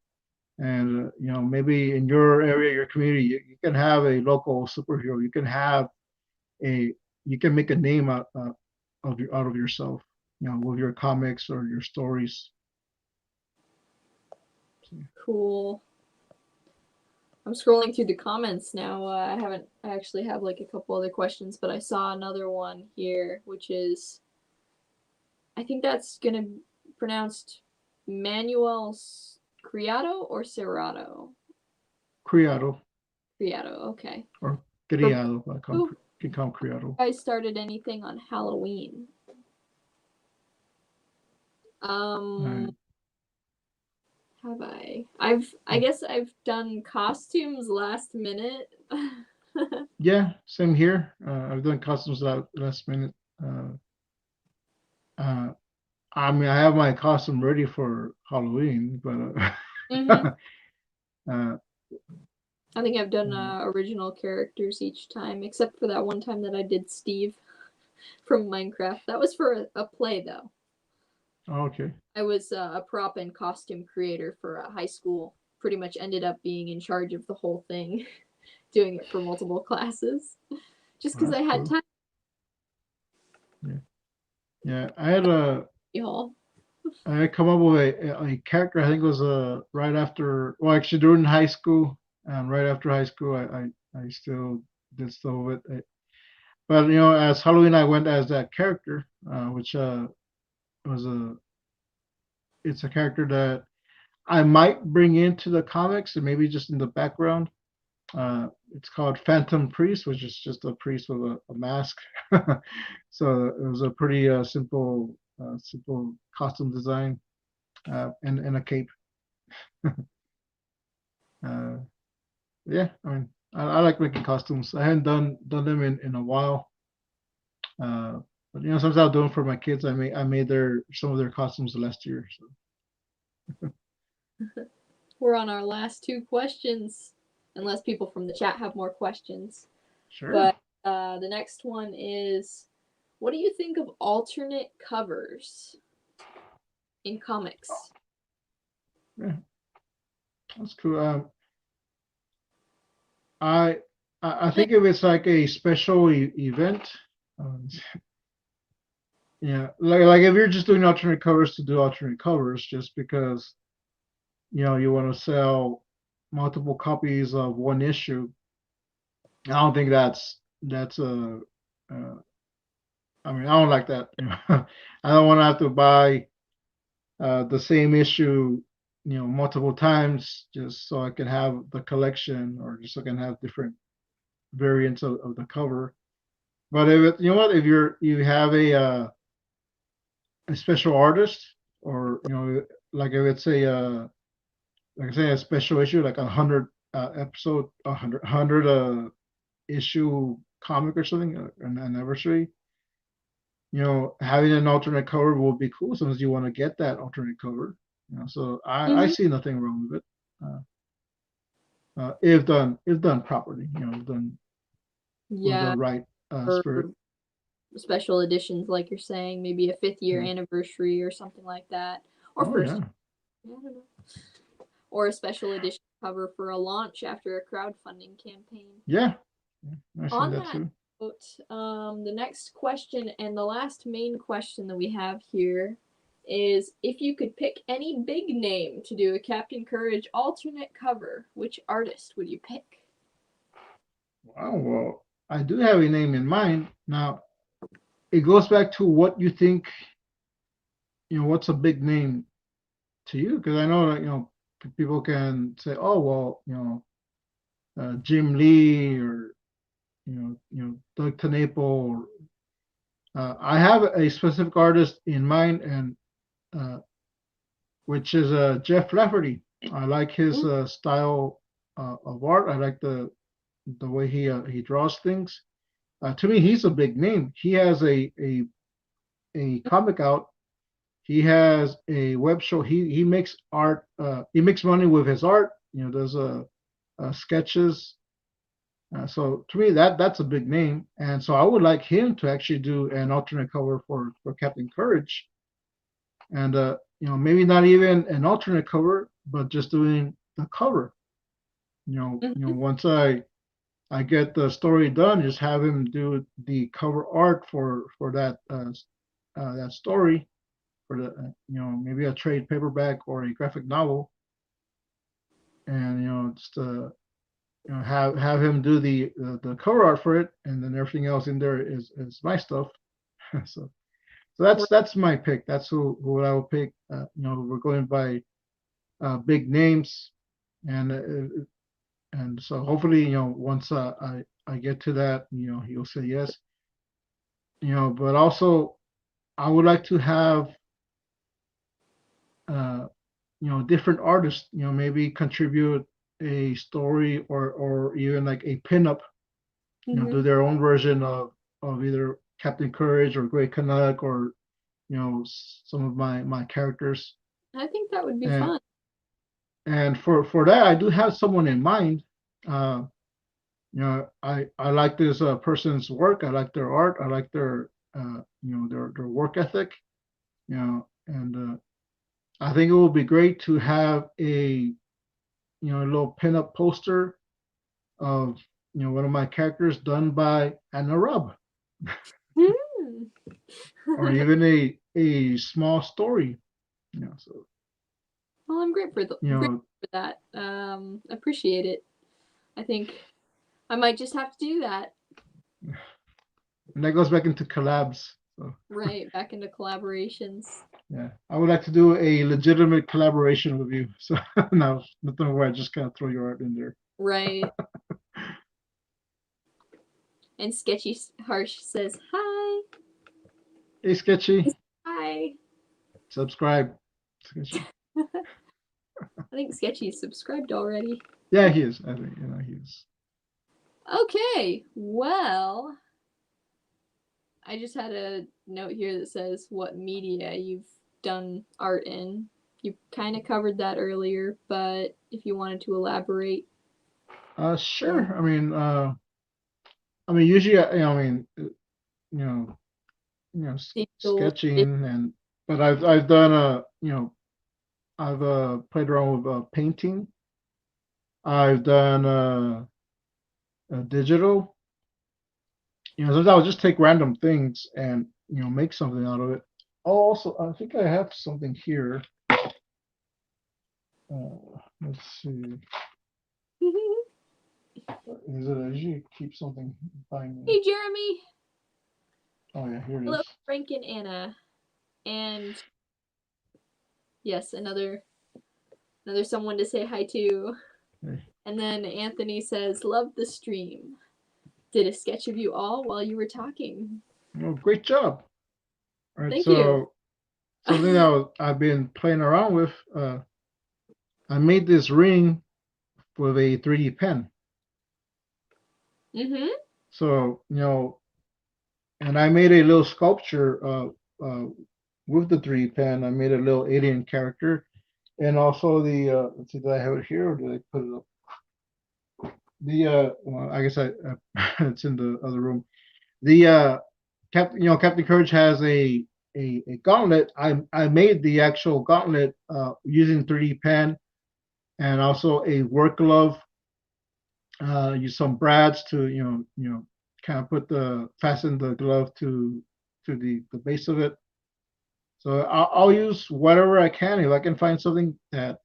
Speaker 2: and maybe in your area, your community, you can have a local superhero. You can make a name out of yourself, with your comics or your stories.
Speaker 1: Cool. I'm scrolling through the comments now. I actually have like a couple other questions, but I saw another one here, which is, I think that's gonna be pronounced Manuel Criado or Cerrado?
Speaker 2: Criado
Speaker 1: Criado, okay.
Speaker 2: or criado, can call criado.
Speaker 1: You guys started anything on Halloween?
Speaker 2: Right.
Speaker 1: Have I guess I've done costumes last minute.
Speaker 2: Yeah, same here. I've done costumes last minute. Uh, I mean, I have my costume ready for Halloween, but
Speaker 1: Mm-hmm.
Speaker 2: uh,
Speaker 1: I think I've done
Speaker 2: uh,
Speaker 1: original characters each time, except for that one time that I did Steve from Minecraft. That was for a play, though.
Speaker 2: okay.
Speaker 1: I was a prop and costume creator for a high school. Pretty much ended up being in charge of the whole thing, doing it for multiple classes, just
Speaker 2: Well,
Speaker 1: because I
Speaker 2: that's
Speaker 1: had
Speaker 2: cool.
Speaker 1: time.
Speaker 2: Yeah, yeah. I had come up with a character. I think it was right after, well, actually during high school, and right after high school, I still did stuff with it. But as Halloween, I went as that character, which was it's a character that I might bring into the comics and maybe just in the background. It's called Phantom Priest, which is just a priest with a mask. So it was a pretty simple costume design, and a cape. Uh, yeah, I mean, I like making costumes. I haven't done them in a while. Uh, but sometimes I'll do them for my kids. I made their some of their costumes last year. So
Speaker 1: We're on our last two questions, unless people from the chat have more questions.
Speaker 2: sure.
Speaker 1: But the next one is, what do you think of alternate covers in comics?
Speaker 2: Yeah, that's cool. I I think if it's like a special event, um, yeah, like if you're just doing alternate covers to do alternate covers just because you want to sell multiple copies of one issue, I don't think that's a. I mean, I don't like that. I don't want to have to buy the same issue, multiple times just so I can have the collection or just so I can have different variants of the cover. But if it, you know what, if you have a special artist, or like if it's like I say a special issue, like 100 episode, a hundred issue comic or something, an anniversary, having an alternate cover will be cool. Sometimes you want to get that alternate cover, so I
Speaker 1: Mm-hmm.
Speaker 2: see nothing wrong with it. If done properly, if done with the
Speaker 1: Yeah,
Speaker 2: right
Speaker 1: or
Speaker 2: spirit.
Speaker 1: special editions, like you're saying, maybe a fifth year
Speaker 2: Yeah.
Speaker 1: anniversary or something like that, or
Speaker 2: Oh
Speaker 1: first,
Speaker 2: yeah.
Speaker 1: I don't know, or a special edition cover for a launch after a crowdfunding campaign.
Speaker 2: Yeah. I see
Speaker 1: On
Speaker 2: that
Speaker 1: that
Speaker 2: too.
Speaker 1: note, the next question and the last main question that we have here is, if you could pick any big name to do a Captain Courage alternate cover, which artist would you pick?
Speaker 2: Wow. Well, I do have a name in mind. Now, it goes back to what you think, what's a big name to you? Because I know that, people can say, oh, well, Jim Lee, or, Doug TenNapel. I have a specific artist in mind, and uh, which is Jeff Lafferty. I like his style of art. I like the way he draws things. To me, he's a big name. He has a comic out. He has a web show. He makes art. He makes money with his art. Does sketches. So to me, that's a big name, and so I would like him to actually do an alternate cover for Captain Courage, and maybe not even an alternate cover, but just doing the cover.
Speaker 1: Mm-hmm.
Speaker 2: Once I get the story done, just have him do the cover art for that story, for the maybe a trade paperback or a graphic novel, and just have him do the cover art for it, and then everything else in there is my stuff. so so that's my pick. That's who I will pick. We're going by big names, and so hopefully once I get to that, he'll say yes. But also I would like to have uh, different artists, maybe contribute a story, or even like a pinup, do
Speaker 1: Mm-hmm.
Speaker 2: their own version of either Captain Courage or Great Canuck, or some of my characters.
Speaker 1: I think that would be
Speaker 2: And
Speaker 1: fun.
Speaker 2: for that, I do have someone in mind. I like this person's work. I like their art. I like their their work ethic. And I think it would be great to have a little pinup poster of one of my characters done by Anna Raub,
Speaker 1: Hmm.
Speaker 2: or even a small story. So
Speaker 1: Well, I'm great for
Speaker 2: you know,
Speaker 1: that. Appreciate it. I think I might just have to do that.
Speaker 2: and that goes back into collabs. So
Speaker 1: Right, back into collaborations.
Speaker 2: yeah, I would like to do a legitimate collaboration with you. So no, nothing where I just kind of throw your art in there.
Speaker 1: Right. And Sketchy Harsh says hi.
Speaker 2: Hey, Sketchy,
Speaker 1: Hi.
Speaker 2: subscribe. Sketchy.
Speaker 1: I think Sketchy's subscribed already.
Speaker 2: Yeah, he is. I think he is.
Speaker 1: Okay, well, I just had a note here that says what media you've done art in. You kind of covered that earlier, but if you wanted to elaborate.
Speaker 2: Sure. I mean, usually,
Speaker 1: Digital.
Speaker 2: sketching but I've done I've played around with painting. I've done digital. Sometimes I'll just take random things and make something out of it. Oh, also, I think I have something here. Let's see. Is it? I usually keep something by me.
Speaker 1: Hey, Jeremy.
Speaker 2: Oh yeah, here it
Speaker 1: Hello,
Speaker 2: is.
Speaker 1: Frank and Anna. And yes, another someone to say hi to.
Speaker 2: Hey.
Speaker 1: And then Anthony says, "Love the stream. Did a sketch of you all while you were talking."
Speaker 2: Well, great job. All right,
Speaker 1: Thank you.
Speaker 2: so something that I've been playing around with. I made this ring with a 3D pen.
Speaker 1: Mm-hmm.
Speaker 2: So and I made a little sculpture with the 3D pen. I made a little alien character, and also the let's see, did I have it here or did I put it up? Well, I guess it's in the other room. The Captain Courage has a gauntlet. I made the actual gauntlet using 3D pen and also a work glove. Use some brads to kind of fasten the glove to the base of it. So I'll use whatever I can. If I can find something that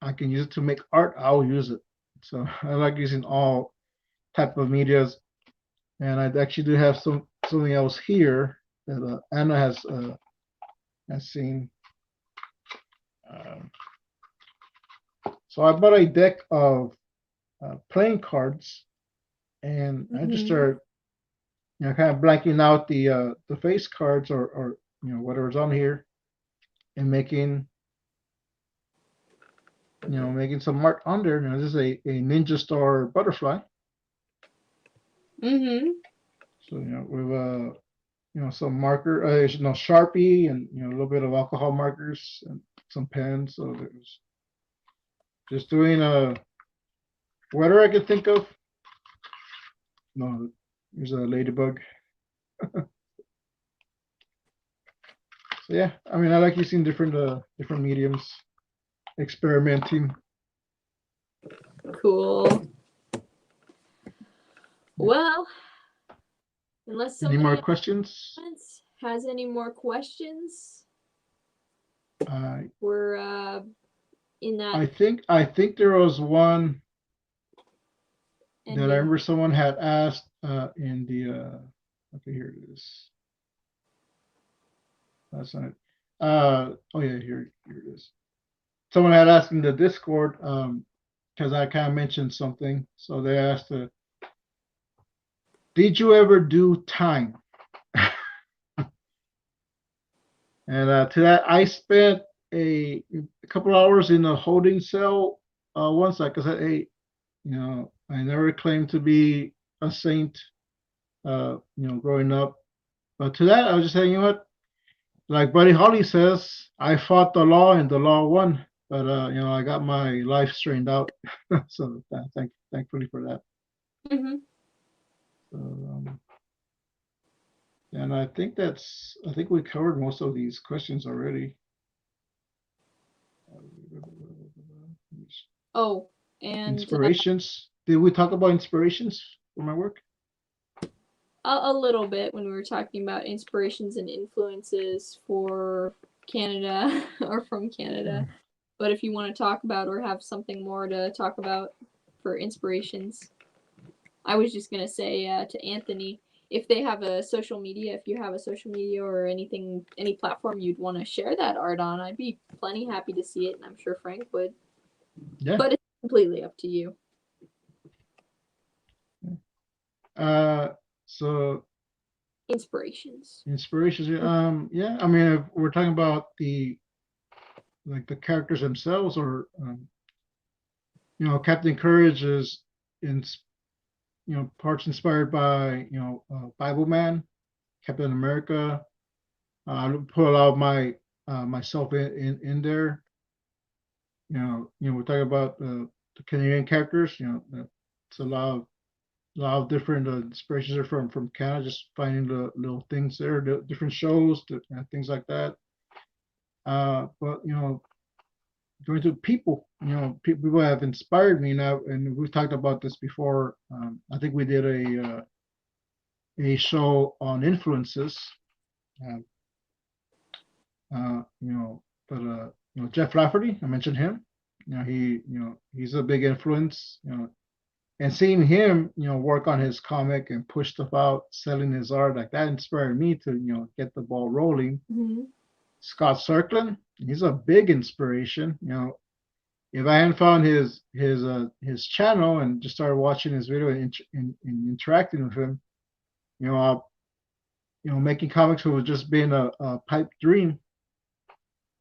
Speaker 2: I can use it to make art, I'll use it. So I like using all type of medias, and I actually do have something else here that Anna has seen. Um, so I bought a deck of playing cards, and I just
Speaker 1: Mm-hmm.
Speaker 2: started kind of blanking out the face cards or whatever's on here, and making some art on there. This is a Ninja Star butterfly.
Speaker 1: Mm-hmm.
Speaker 2: So with some marker, Sharpie, and a little bit of alcohol markers and some pens. So there's just doing whatever I could think of. No, there's a ladybug. So yeah, I mean, I like using different mediums, experimenting.
Speaker 1: Cool. Well, unless
Speaker 2: Any more
Speaker 1: somebody
Speaker 2: questions?
Speaker 1: else has any more questions,
Speaker 2: Uh,
Speaker 1: we're in that
Speaker 2: I think there was one that I
Speaker 1: ending.
Speaker 2: remember someone had asked in the okay, here it is. That's not it. Oh yeah, here it is. Someone had asked in the Discord because I kind of mentioned something. So they asked, "Did you ever do time?" And to that, I spent a couple hours in a holding cell once. Like I said, hey, I never claimed to be a saint, growing up. But to that, I was just saying, you know what? like Buddy Holly says, I fought the law and the law won. But I got my life straightened out. So thankfully for that.
Speaker 1: Mm-hmm.
Speaker 2: So, and I think we covered most of these questions already.
Speaker 1: Oh, and
Speaker 2: Inspirations. Did we talk about inspirations for my work?
Speaker 1: a little bit when we were talking about inspirations and influences for Canada or from Canada. But if you want to talk about or have something more to talk about for inspirations, I was just going to say to Anthony, if they have a social media, if you have a social media or anything, any platform you'd want to share that art on, I'd be plenty happy to see it, and I'm sure Frank would.
Speaker 2: Yeah.
Speaker 1: But it's completely up to you.
Speaker 2: So
Speaker 1: Inspirations.
Speaker 2: Yeah. I mean, if we're talking about the characters themselves, or Captain Courage is in parts inspired by Bible Man, Captain America. I put a lot of myself in there. We're talking about the Canadian characters. It's a lot of different inspirations are from Canada. Just finding the little things there, the different shows, things like that. But going to people, people have inspired me now, and we've talked about this before. I think we did a show on influences. Um, but Jeff Lafferty, I mentioned him. He's a big influence. And seeing him, work on his comic and push stuff out, selling his art, like that inspired me to, get the ball rolling.
Speaker 1: Mm-hmm.
Speaker 2: Scott Serklin, he's a big inspiration. If I hadn't found his channel and just started watching his video and interacting with him, making comics was just being a pipe dream.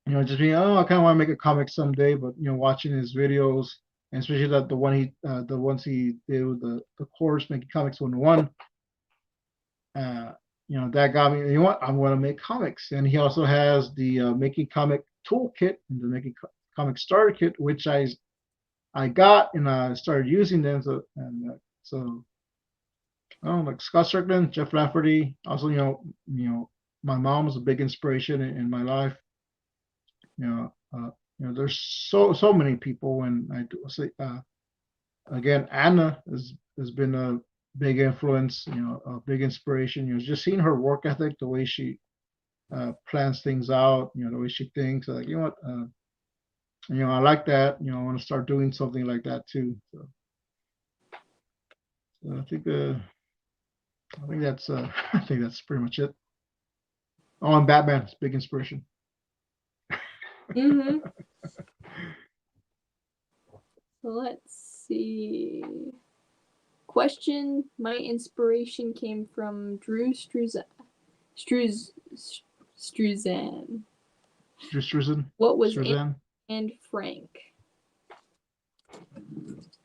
Speaker 2: Just being, I kind of want to make a comic someday, but watching his videos, and especially the ones he did with the course making comics 101, that got me. You know what? I want to make comics, and he also has the making comic toolkit and the making comic starter kit, which I got and I started using them. So like Scott Strickland, Jeff Lafferty. Also, my mom was a big inspiration in my life. There's so many people, and I do say again, Anna has been a big influence. A big inspiration. Just seeing her work ethic, the way she plans things out. The way she thinks. Like what. I like that. I want to start doing something like that too. So I think that's I think that's pretty much it. Oh, and Batman's big inspiration.
Speaker 1: Mm-hmm. So let's see. Question: my inspiration came from Drew Struzan. What was
Speaker 2: Struzan.
Speaker 1: And Frank?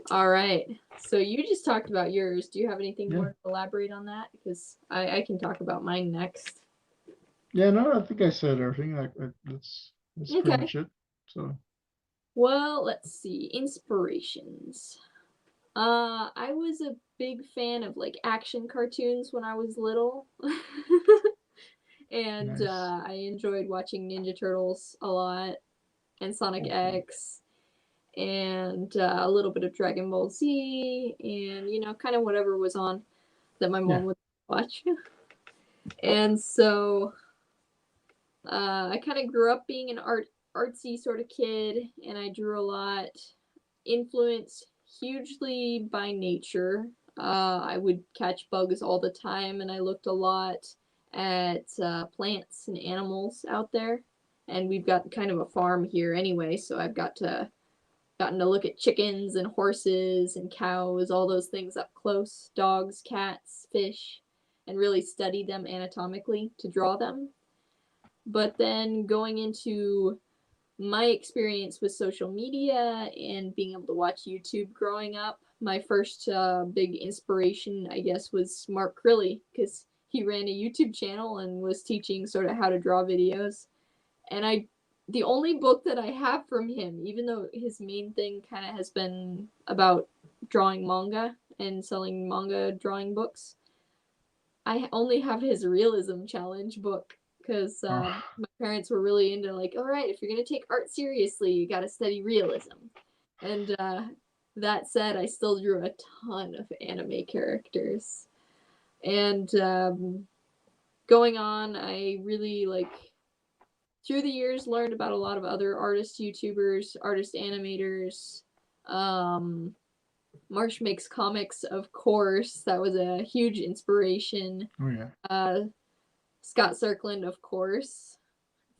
Speaker 1: All right. So you just talked about yours. Do you have anything more to elaborate on that? Because I can talk about mine next.
Speaker 2: Yeah, no, I think I said everything. That's okay. Pretty much it. So.
Speaker 1: Well, let's see. Inspirations. I was a big fan of like action cartoons when I was little. And nice. I enjoyed watching Ninja Turtles a lot, and Sonic X, and a little bit of Dragon Ball Z, and kind of whatever was on that my mom would watch. And so I kind of grew up being an artsy sort of kid, and I drew a lot, influenced hugely by nature. I would catch bugs all the time, and I looked a lot at plants and animals out there. And we've got kind of a farm here anyway, so I've gotten to look at chickens and horses and cows, all those things up close, dogs, cats, fish, and really study them anatomically to draw them. But then going into my experience with social media and being able to watch YouTube growing up, my first big inspiration, I guess, was Mark Crilly, because he ran a YouTube channel and was teaching sort of how to draw videos. And the only book that I have from him, even though his main thing kind of has been about drawing manga and selling manga drawing books, I only have his realism challenge book because my parents were really into like, all right, if you're gonna take art seriously, you gotta study realism. And that said, I still drew a ton of anime characters. And going on, I really like through the years learned about a lot of other artist YouTubers, artist animators. Marsh Makes Comics, of course, that was a huge inspiration.
Speaker 2: Oh yeah.
Speaker 1: Scott Circland, of course.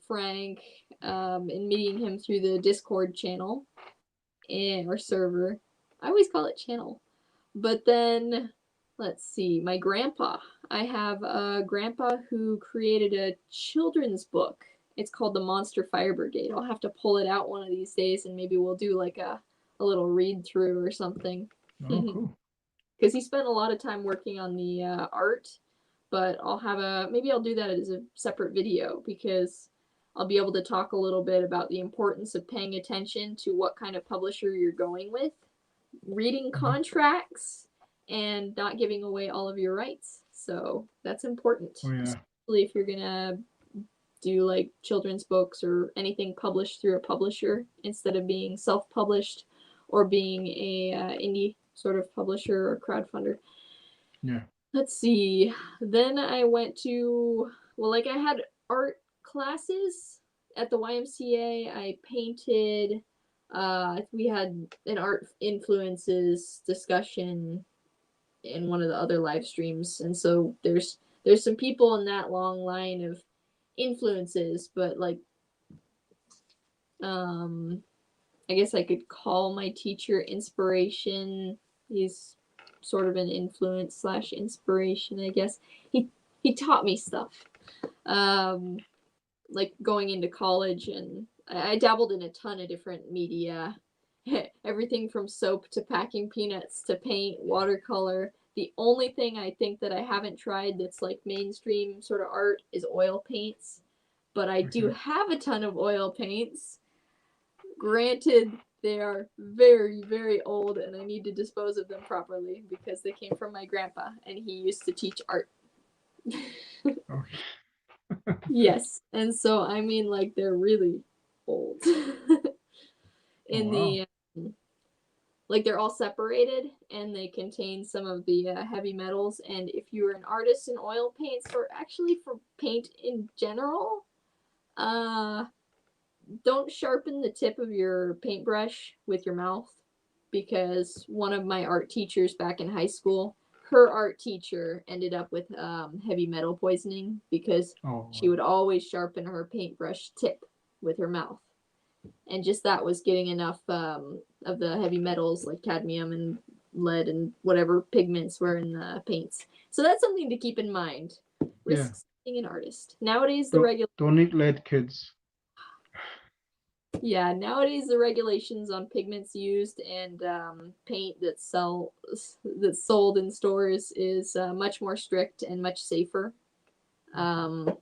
Speaker 1: Frank, and meeting him through the Discord channel or server. I always call it channel. But then, let's see, my grandpa. I have a grandpa who created a children's book. It's called The Monster Fire Brigade. I'll have to pull it out one of these days and maybe we'll do like a little read through or something.
Speaker 2: Oh, cool.
Speaker 1: Because he spent a lot of time working on the art, but maybe I'll do that as a separate video because I'll be able to talk a little bit about the importance of paying attention to what kind of publisher you're going with, reading contracts, and not giving away all of your rights. So that's important.
Speaker 2: Oh yeah.
Speaker 1: Especially if you're gonna do like children's books or anything published through a publisher instead of being self-published or being a indie sort of publisher or crowdfunder.
Speaker 2: Yeah.
Speaker 1: Let's see. Then I went to, I had art classes at the YMCA. I painted. We had an art influences discussion in one of the other live streams, and so there's some people in that long line of influences, but like, I guess I could call my teacher inspiration. He's sort of an influence / inspiration, I guess. He taught me stuff. Like going into college, and I dabbled in a ton of different media. Everything from soap to packing peanuts to paint, watercolor. The only thing I think that I haven't tried that's like mainstream sort of art is oil paints. But I do have a ton of oil paints. Granted, they are very, very old and I need to dispose of them properly because they came from my grandpa and he used to teach art. Yes, and so I mean, like, they're really old. In the like, they're all separated and they contain some of the heavy metals. And if you're an artist in oil paints, or actually for paint in general, don't sharpen the tip of your paintbrush with your mouth, because one of my art teachers back in high school, her art teacher ended up with heavy metal poisoning because she would always sharpen her paintbrush tip with her mouth. And just that was getting enough of the heavy metals like cadmium and lead and whatever pigments were in the paints. So that's something to keep in mind. Risks being an artist. Nowadays,
Speaker 2: don't eat lead, kids.
Speaker 1: Yeah, nowadays the regulations on pigments used and paint that's sold in stores is much more strict and much safer. But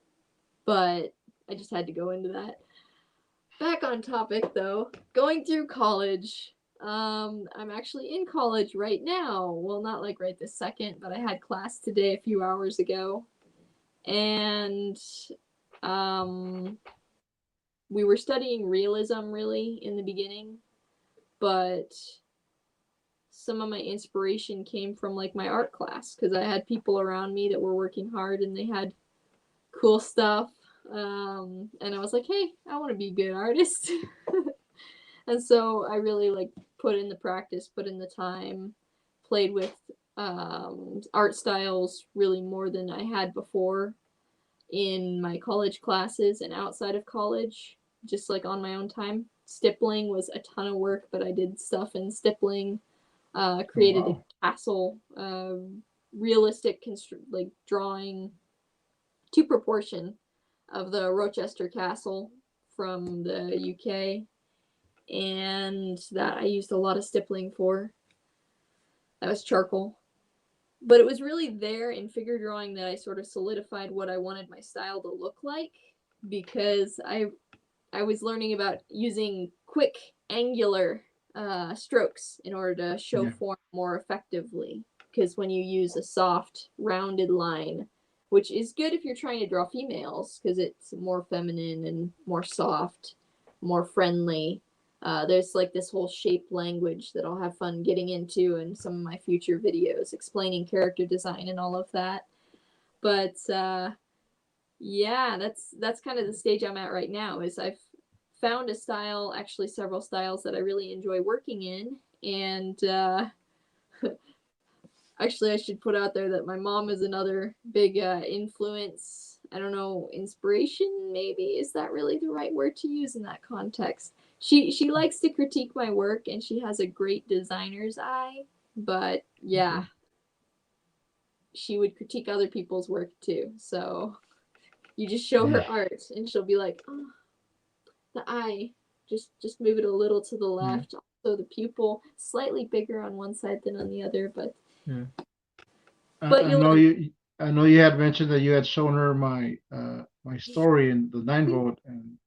Speaker 1: I just had to go into that. Back on topic though, going through college. I'm actually in college right now. Well, not like right this second, but I had class today a few hours ago. And we were studying realism really in the beginning, but some of my inspiration came from like my art class because I had people around me that were working hard and they had cool stuff. And I was like, hey, I want to be a good artist. And so I really like put in the practice, put in the time, played with art styles really more than I had before in my college classes and outside of college, just like on my own time. Stippling was a ton of work, but I did stuff in stippling, created a castle, realistic like drawing to proportion of the Rochester Castle from the UK, and that I used a lot of stippling for. That was charcoal. But it was really there in figure drawing that I sort of solidified what I wanted my style to look like, because I was learning about using quick angular strokes in order to show
Speaker 2: Yeah.
Speaker 1: form more effectively. Because when you use a soft, rounded line, which is good if you're trying to draw females, because it's more feminine and more soft, more friendly. There's like this whole shape language that I'll have fun getting into in some of my future videos, explaining character design and all of that. But yeah, that's kind of the stage I'm at right now. Is I've found a style, actually several styles that I really enjoy working in, and actually I should put out there that my mom is another big influence. I don't know, inspiration maybe, is that really the right word to use in that context? She likes to critique my work, and she has a great designer's eye, but yeah,
Speaker 2: Okay.
Speaker 1: she would critique other people's work too. So you just show her art and she'll be like, oh, the eye, just move it a little to the
Speaker 2: Yeah.
Speaker 1: left. Also the pupil slightly bigger on one side than on the other,
Speaker 2: Yeah.
Speaker 1: but
Speaker 2: I
Speaker 1: you
Speaker 2: know
Speaker 1: learn.
Speaker 2: you. I know you had mentioned that you had shown her my my story in the 9 vote, and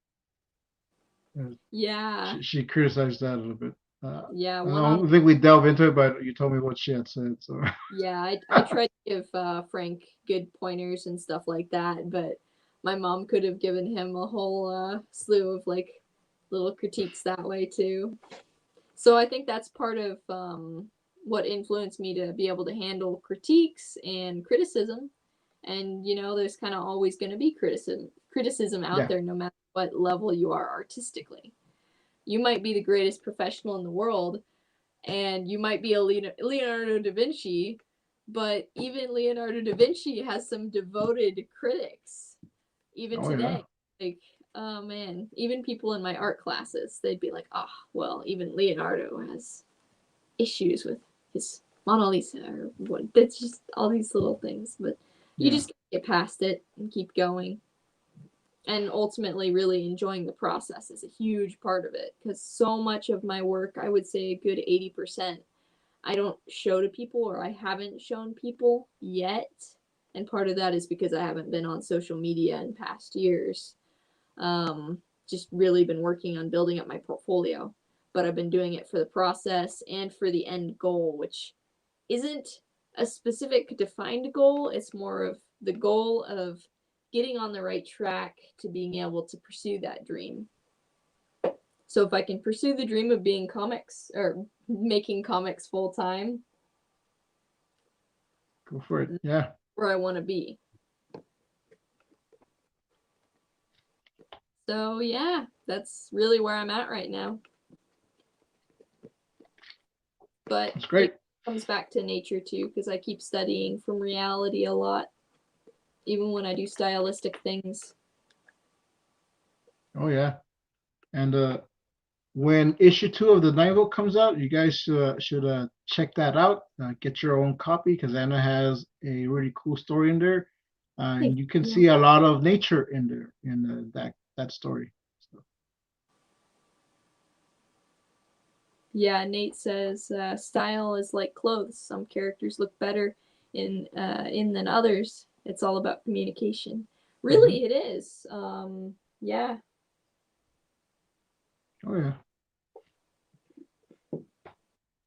Speaker 1: Yeah,
Speaker 2: she criticized that a little bit.
Speaker 1: yeah,
Speaker 2: I
Speaker 1: one on.
Speaker 2: don't think we delve into it, but you told me what she had said. So
Speaker 1: Yeah, I tried to give Frank good pointers and stuff like that, but my mom could have given him a whole slew of like little critiques that way too. So I think that's part of what influenced me to be able to handle critiques and criticism. And you know, there's kind of always going to be criticism out
Speaker 2: yeah.
Speaker 1: there, no matter what level you are artistically. You might be the greatest professional in the world, and you might be a Leonardo da Vinci, but even Leonardo da Vinci has some devoted critics, even
Speaker 2: Oh yeah.
Speaker 1: today. Like, oh man, even people in my art classes, they'd be like, oh, well, even Leonardo has issues with his Mona Lisa or what. That's just all these little things, but you
Speaker 2: Yeah.
Speaker 1: just get past it and keep going. And ultimately, really enjoying the process is a huge part of it, because so much of my work, I would say a good 80%, I don't show to people, or I haven't shown people yet. And part of that is because I haven't been on social media in past years. Just really been working on building up my portfolio. But I've been doing it for the process and for the end goal, which isn't a specific defined goal. It's more of the goal of getting on the right track to being able to pursue that dream. So if I can pursue the dream of being comics or making comics full time,
Speaker 2: Go for it. Yeah.
Speaker 1: where I want to be. So yeah, that's really where I'm at right now. But
Speaker 2: That's
Speaker 1: it
Speaker 2: great.
Speaker 1: comes back to nature too, because I keep studying from reality a lot, even when I do stylistic things.
Speaker 2: Oh yeah. And when issue 2 of the 9 vote comes out, you guys should check that out. Get your own copy because Anna has a really cool story in there, and
Speaker 1: Thank
Speaker 2: you can
Speaker 1: you.
Speaker 2: see a lot of nature in there in that story. So,
Speaker 1: Yeah, Nate says style is like clothes. Some characters look better in than others. It's all about communication.
Speaker 2: mhm.
Speaker 1: Really, it is. Yeah,
Speaker 2: Oh yeah.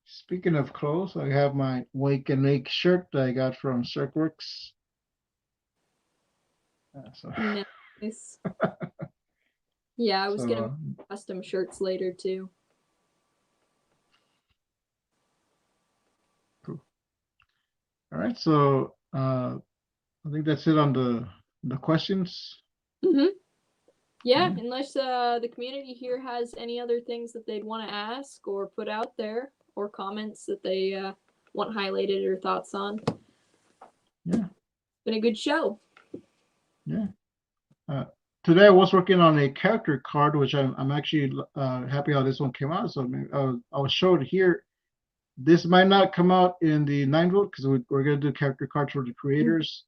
Speaker 2: Speaking of clothes, I have my Wake and Make shirt that I got from Circworks. So,
Speaker 1: nice. Yeah, I was
Speaker 2: so
Speaker 1: gonna make custom shirts later too.
Speaker 2: cool. All right. So I think that's it on the questions.
Speaker 1: Mm-hmm. Yeah,
Speaker 2: Yeah.
Speaker 1: unless the community here has any other things that they'd want to ask or put out there, or comments that they want highlighted or thoughts on.
Speaker 2: Yeah.
Speaker 1: Been a good show.
Speaker 2: Yeah. Uh, Today I was working on a character card, which I'm actually happy how this one came out. So maybe I'll show it here. This might not come out in the 9 vote because we're gonna do character cards for the creators.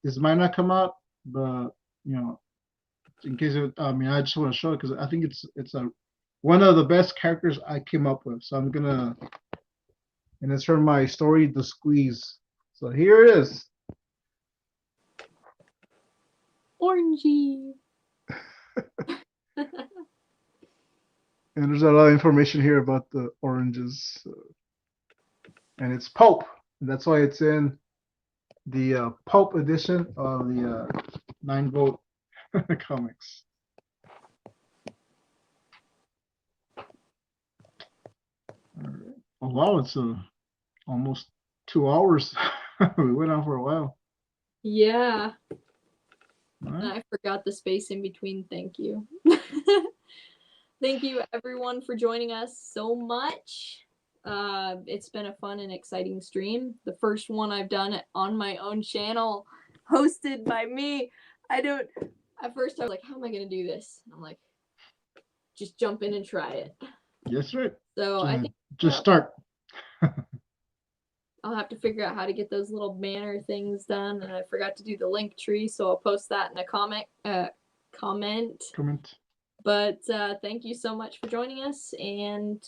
Speaker 2: This might not come out, but you know, in case I mean, I just want to show it because I think it's a one of the best characters I came up with. So I'm gonna, and it's from my story, The Squeeze. So here it is.
Speaker 1: Orangey.
Speaker 2: And there's a lot of information here about the oranges. And it's pulp. And that's why it's in the pulp edition of the 9-volt comics. All right. Oh, wow, it's almost 2 hours. We went on for a while.
Speaker 1: Yeah.
Speaker 2: Right.
Speaker 1: I forgot the space in between. Thank you. Thank you, everyone, for joining us so much. It's been a fun and exciting stream. The first one I've done on my own channel, hosted by me. At first I was like, how am I going to do this? And I'm like, just jump in and try it.
Speaker 2: Yes, right.
Speaker 1: So I think
Speaker 2: just start.
Speaker 1: I'll have to figure out how to get those little banner things done, and I forgot to do the link tree, so I'll post that in a comment. But thank you so much for joining us, and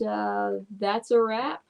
Speaker 1: that's a wrap.